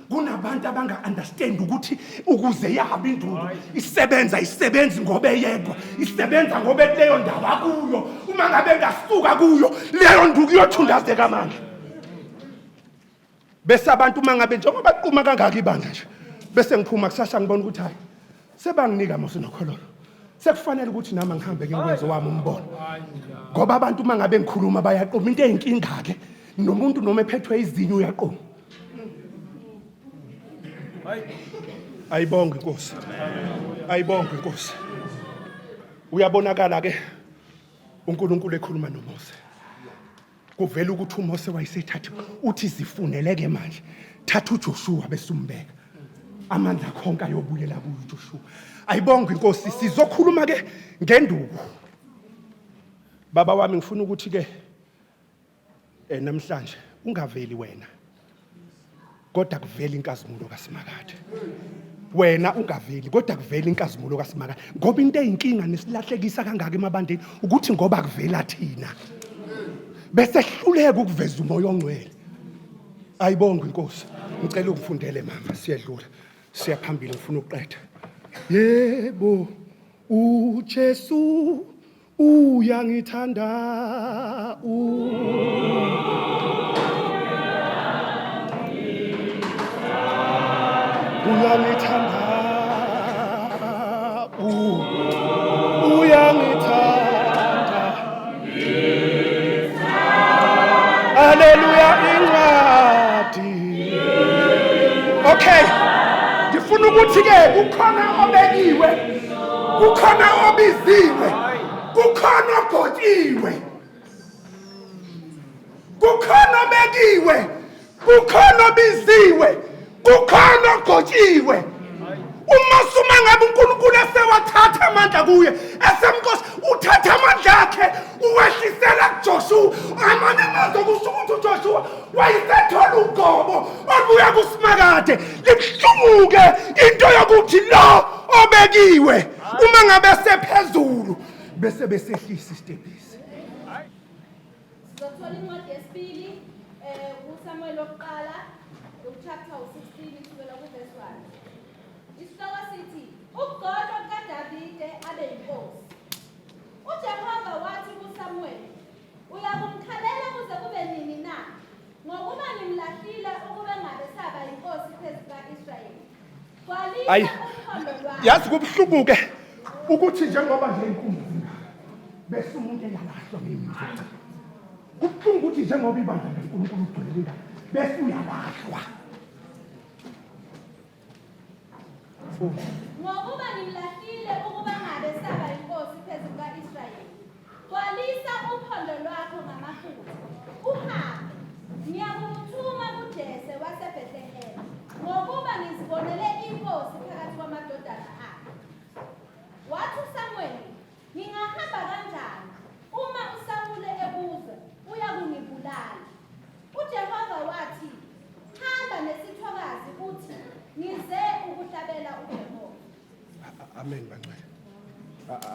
S8: Kunabantu abanga-understand ukuthi ukuze yabe induku isebenzi ngoba eyedwa, isebenza ngoba kuleyo ndaba kuyo. Uma ngabe ngasuka kuyo leyo nduku iyothundazeka amandla. Bese abantu uma ngabe njengoba baqhuma kangaka ibandla nje, bese ngiphuma kusasa ngibona ukuthi hayi sebanginika Mose noKhololo, sekufanele ukuthi nami ngihambe ngikwenze wami umbono. Ngoba abantu uma ngabe ngikhuluma bayaqoma into eyinkinga ke, nomuntu noma ephethwe izinyo uyaqoma. Ayibonge Inkosi. Ayibonge Inkosi. Uyabonakala ke uNkulunkulu ekhuluma noMose. Kuvela ukuthi uMose wayesethatha uthi zifuneleke manje. Thatha uJoshua bese umbeka. Amandla konke ayobuyela kuJoshua. Ayibonge Inkosi. Sizokhuluma ke ngenduku. Baba wami ngifuna ukuthi ke namhlanje ungaveli wena, kodwa kuvela inkazimulo kaSimakade. Wena ungaveli kodwa kuvela inkazimulo kaSimakade. Ngoba into eyinkinga nesilahlekisa kangaka emabandeni ukuthi ngoba kuvela thina bese hluleka ukuveza umoya ongcwele. Ayibonge Inkosi. Ngicela ukufundele mama, siyedlula siyaphambili, ngifuna ukuqeda. Yebo, uJesu uyangithanda, uyangithanda, uyangithanda. Haleluya incwadi. Okay. Ngifuna ukuthi ke kukhona obekiwe. Kukhona obiziwe. Kukhona ogotshiwe. Kukhona obekiwe. Kukhona obiziwe. Kukhona ogotshiwe. Uma ngabe uNkulunkulu esewathatha amandla kuye esemnkosi uthatha amandla akhe uwehlisela kuJoshua amanye amazwi kusho ukuthi uJoshua wayesethola ugobo olubuya kuSimakade libuhlunguke into yokuthi lo obekiwe uma ngabe sephezulu bese besehlisa isitebhisi.
S7: Sizothola incwadi yesibili uSamuel wokuqala chapter 16 kusukela kuverse 1. Isihloko sithi ukugodwa kaDavide abe yinkosi. uJehova wathi kuSamuel, uyakumkhalela kuze kube nini na? Ngokuba ngimlahlile ukube ngabe saba yinkosi phezu ka-Israyeli. Gcwalisa uphondo lwakho.
S8: Yazi kubuhlunguke ukuthi njengoba nje inkunzi bese umuntu eyalahlwa ngimizwa. Kubuhlungu ukuthi njengoba ibandla leNkulunkulu ugcwele bese uyalahlwa.
S7: Ngokuba ngimlahlile ukuba ngabe saba yinkosi phezu ka-Israyeli. Gcwalisa uphondo lwakho ngamafutha. Uhambe, ngiyakuthuma kuJese waseBhethlehema, ngokuba ngizibonele inkosi phakathi kwamadodana akhe. Wathi uSamuel, ngingahamba kanjani? Uma uSawule ebuza, uyakungibulala. uJehova wathi, hamba nesithokazi uthi, ngize ukuhlabela uJehova.
S8: Amen bangcwele.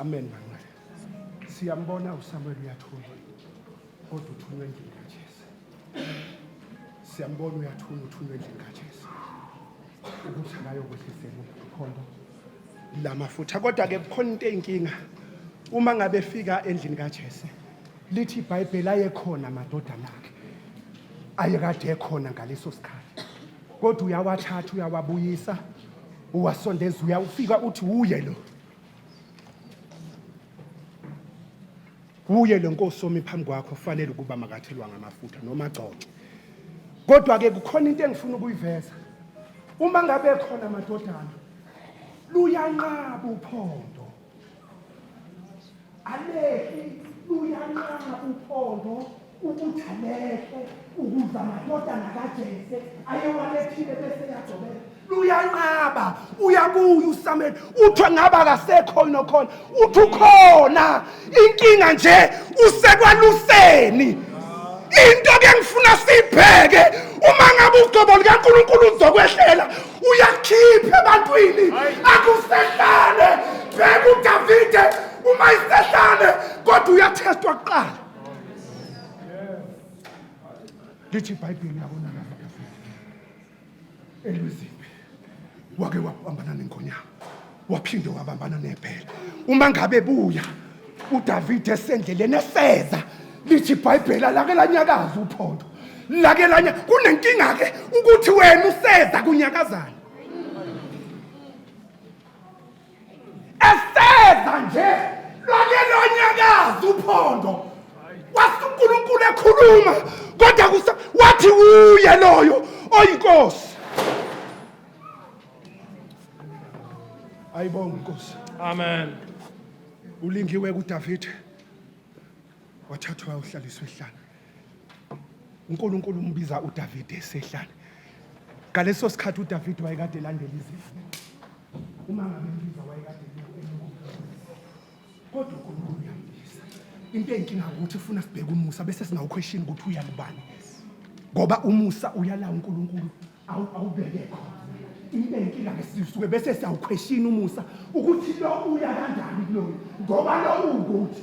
S8: Amen bangcwele. Siyambona uSamuel uyathula. Kodwa uthunywe endlini kaJese. Siyambona uthunywe endlini kaJese. Ukuthi akayokwehlisa uphondo lamafutha. Kodwa ke kukhona into eyinkinga. Uma ngabe efika endlini kaJese, lithi iBhayibheli ayekhona amadodana akhe. Ayekade ekhona ngaleso sikhathi. Kodwa uyawathatha uyawabuyisa uwasondeza uyawufika uthi uye lo. Uye lo nkosi omi phambi kwakho kufanele ukuba makathelwa ngamafutha noma agcoke. Kodwa ke kukhona into engifuna ukuyiveza. Uma ngabe ekhona amadodana luyanqaba uphondo. Alehi luyanqaba uphondo ukuthi alehle ukuze amadodana kaJese ayewalethile bese yagcobela. Luyanqaba uyabuya uSamuel uthi ngaba akasekho nokhona uthi ukhona inkinga nje usekwaluseni. Into ke ngifuna sibheke uma ngabe uqobo likaNkulunkulu uzokwehlela uyakhipha ebantwini akusehlane bheka uDavide uma isehlane kodwa uyathestwa kuqala. Lithi iBhayibheli yabona lapha elwezimpi wake wabambana nenkonyama waphinde wabambana nebhele. Uma ngabe buya uDavide esendleleni eseza lithi iBhayibheli lake lanyakaza uphondo lake lanya kunenkinga ke ukuthi wena useza kunyakazana eseza nje lake lanyakaza uphondo. WaSunkulunkulu ekhuluma kodwa wathi uye loyo oyinkosi. Ayibonge inkosi.
S2: Amen.
S8: Ulingiwe kuDavide wathathwa uhlaliswe ehlane. uNkulunkulu umbiza uDavide esehlane. Ngaleso sikhathi uDavide wayekade elandela izifo. Uma ngabe umbiza wayekade kodwa uNkulunkulu uyambiza. Into enkinga ukuthi ufuna sibheke umusa bese singawuquestion ukuthi uyalibani. Ngoba umusa uyala uNkulunkulu awubeke khona. Into enkinga ngesisuke bese siyawuquestion umusa ukuthi lo uya kanjani kulo ngoba lo ukuthi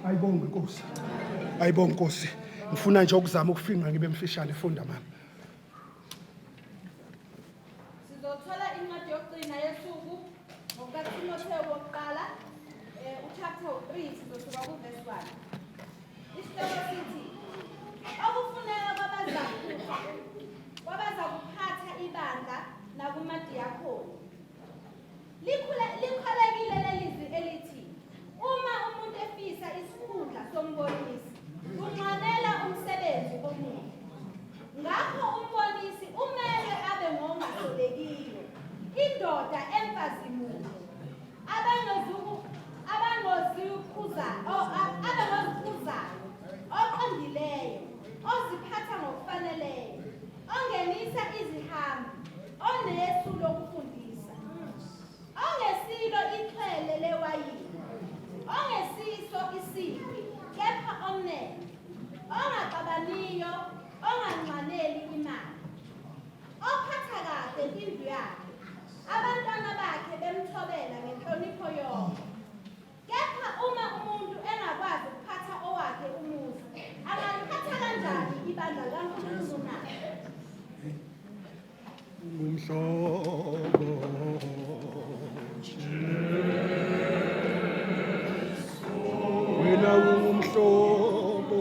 S8: ayibonge inkosi. Ayibonge inkosi. Ngifuna nje ukuzama ukufinqa ngibe mfishane funda mama.
S7: Sizothola incwadi yokugcina yesuku ngokaTimotheo wokuqala uchapter 3 sizosuka kuverse 1. Isihloko sithi okufuneka kwabazakuphatha ibandla nakumadiyakoni. Likholekile lelizwi elithi uma umuntu efisa isikhundla sombonisi unqanela umsebenzi onganqaneli imali, ophatha kahle indlu yakhe, abantwana bakhe bemthobela ngenhlonipho yonke. Kepha uma umuntu engakwazi ukuphatha owakhe umuzi, angaliphatha kanjani ibandla likaNkulunkulu na?
S8: Umhlobo wena ungumhlobo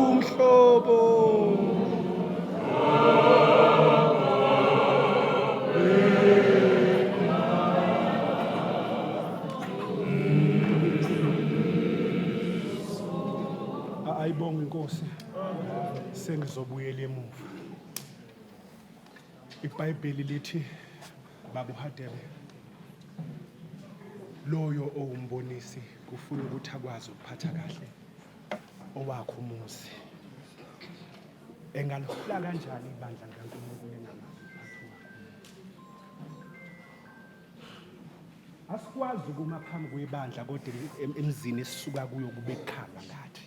S8: umhlobo ayibonge inkosi sengizobuyela emuva. iBhayibheli lithi babuhadebe loyo owumbonisi kufuna ukuthi akwazi ukuphatha kahle owakho umuzi. Engalihla kanjani ibandla likaNkulunkulu engamaphatho wakho? Asikwazi ukuma phambi kwebandla kodwa emzini esisuka kuyo kube kukhala ngathi.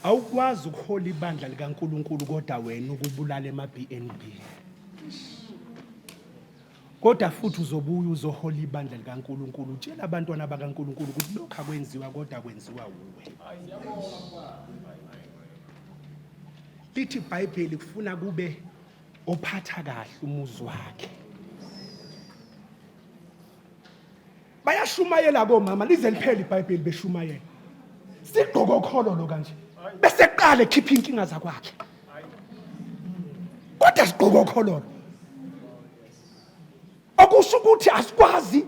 S8: Awukwazi ukuhola ibandla likaNkulunkulu kodwa wena ukubulala ema-BNB. Kodwa futhi uzobuya uzohola ibandla likaNkulunkulu utshela abantwana bakaNkulunkulu ukuthi lokho akwenziwa kodwa kwenziwa uwe. Lithi iBhayibheli kufuna kube ophatha kahle umuzi wakhe. Bayashumayela komama lize liphele iBhayibheli beshumayela. Sigqoko okhololo kanje. Bese qale khipha inkinga zakwakhe. Kodwa sigqoko okhololo. Akusho ukuthi asikwazi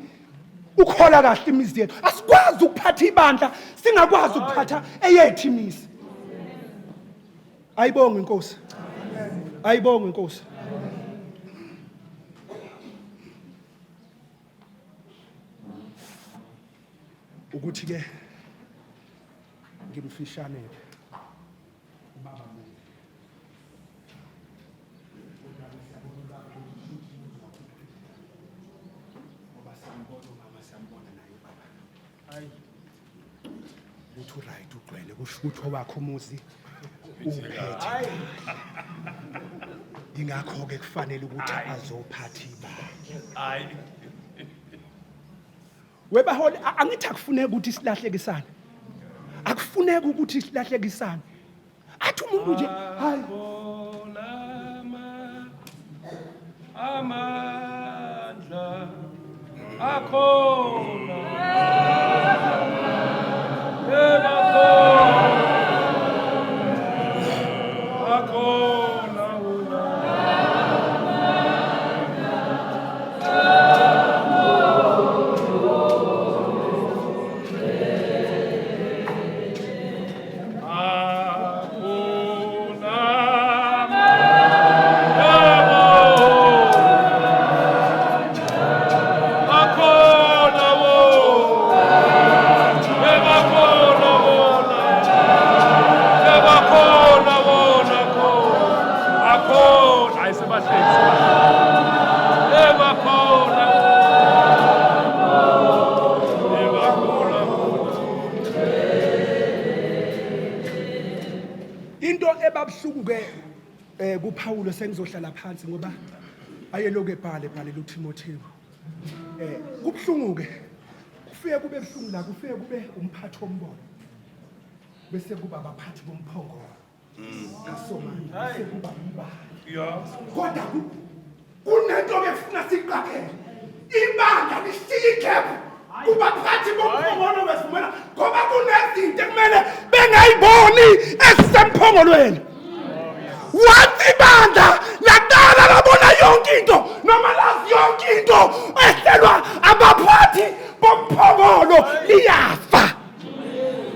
S8: ukhola kahle imizi yethu. Asikwazi ukuphatha ibandla singakwazi ukuphatha eyethu imizi. Ayibonge inkosi. Ayibonge inkosi. Ukuthi ke ngimfishanele ubaba mina. Ngoba siyambona umama siyambona naye baba. Hayi. Uthi right ugcwele kusho ukuthi owakho umuzi uphethe. Ingakho ke kufanele ukuthi azophatha ibandla.
S2: Hayi.
S8: Webaholi angithi akufuneki ukuthi silahlekisane. Akufuneki ukuthi silahlekisane. Athi umuntu nje hayi
S2: amandla akhona
S8: kuPawulo sengizohlala phansi ngoba ayeloke ebhale uTimotheo. Kubhlungu ke kufike kube ebhlungu la kufike kube umphathi wombono. Bese kuba abaphathi bomphongolo. Kasomani bese kuba ibandla. Kodwa kunento efuna siqaphele. Ibandla lishiya ikhephu kubaphathi bomphongolo besivumela ngoba kunezinto ekumele bengayiboni esisemphongolweni. Wathi ibandla laqala labona yonke into noma lazi yonke into ehlelwa abaphathi bomphongolo liyafa.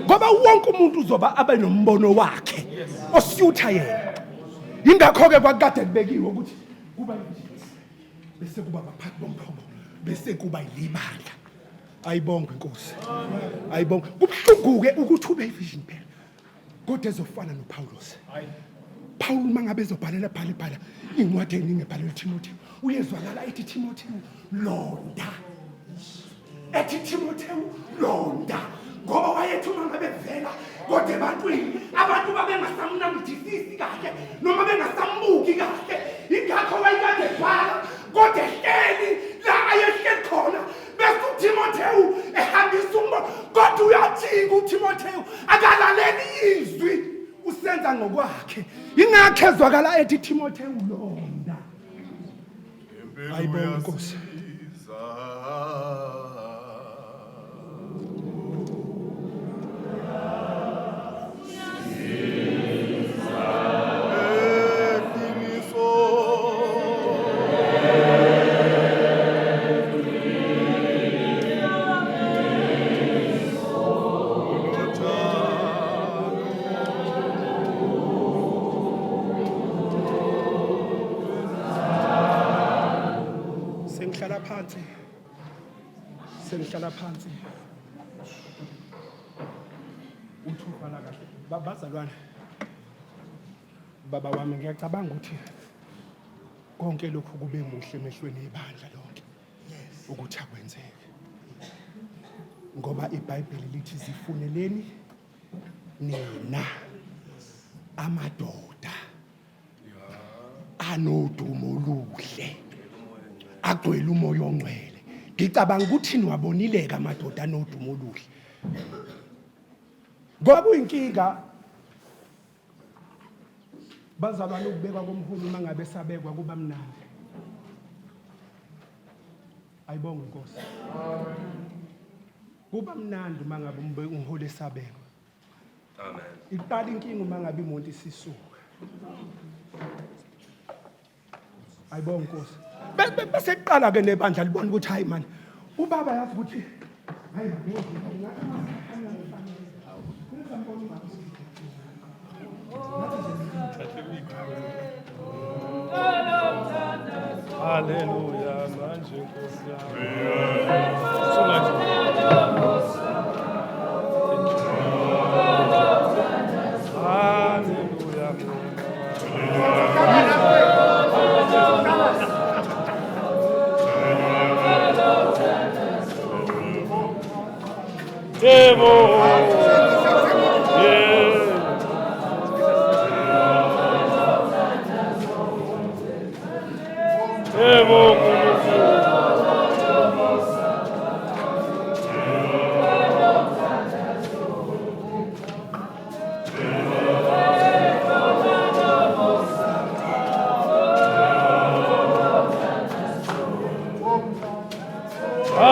S8: Ngoba wonke umuntu uzoba abe nombono wakhe osiyutha yena. Ingakho ke kwakade kubekiwe ukuthi kuba bese kuba abaphathi bomphongolo bese kuba yibandla. Ayibonge inkosi. Ayibonge. Kubhlungu ke ukuthi ube ivision phela. Kodwa ezofana noPaulus. Paul mangabe ezobhalela phala incwadi eningi ebhalelwe Timothy uyezwakala ethi Timothy londa ethi Timothy londa ngoba wayethi mangabe vela kodwa ebantwini abantu babengasamnambithisisi kahle noma bengasambuki kahle ingakho wayekade bhala kodwa ehleli la ayehleli khona bese uTimotheo ehambisa umbono kodwa uyajika uTimotheo akalaleli izwi usenza ngokwakhe ingakho ezwakala ethi Timotheo londa ayibonga Nkosi sengihlala phansi uthufana kahle bazalwane baba wami ngiyacabanga ukuthi konke lokhu kube muhle emehlweni ebandla lonke ukuthi akwenzeke ngoba iBhayibheli lithi zifuneleni nina amadoda anodumo oluhle agcwele umoya ongcwele ngicabanga ukuthi niwabonileka amadoda anodumo oluhle ngoba kuyinkinga bazalwane ukubekwa komholi mangabe sabekwa kuba mnandi ayibonga Nkosi kuba mnandi mangabe umholi esabekwa amen iqala inkinga mangabe imonto isisuka ayibonga Nkosi bese iqala ke nebandla libona ukuthi hayi man ubaba yazi ukuthi hayi
S2: Hallelujah manje Nkosi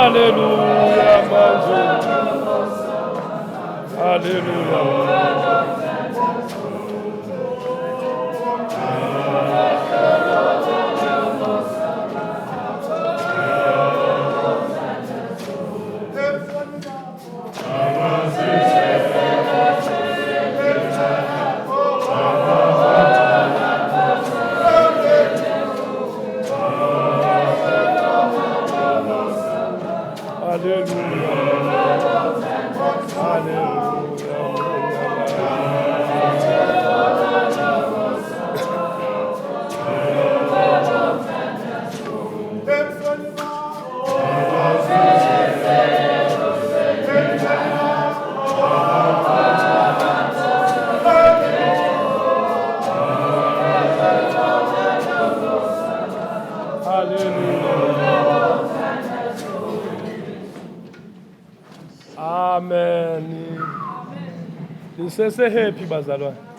S2: Hallelujah, Hallelujah. Amen. Nisese happy bazalwane.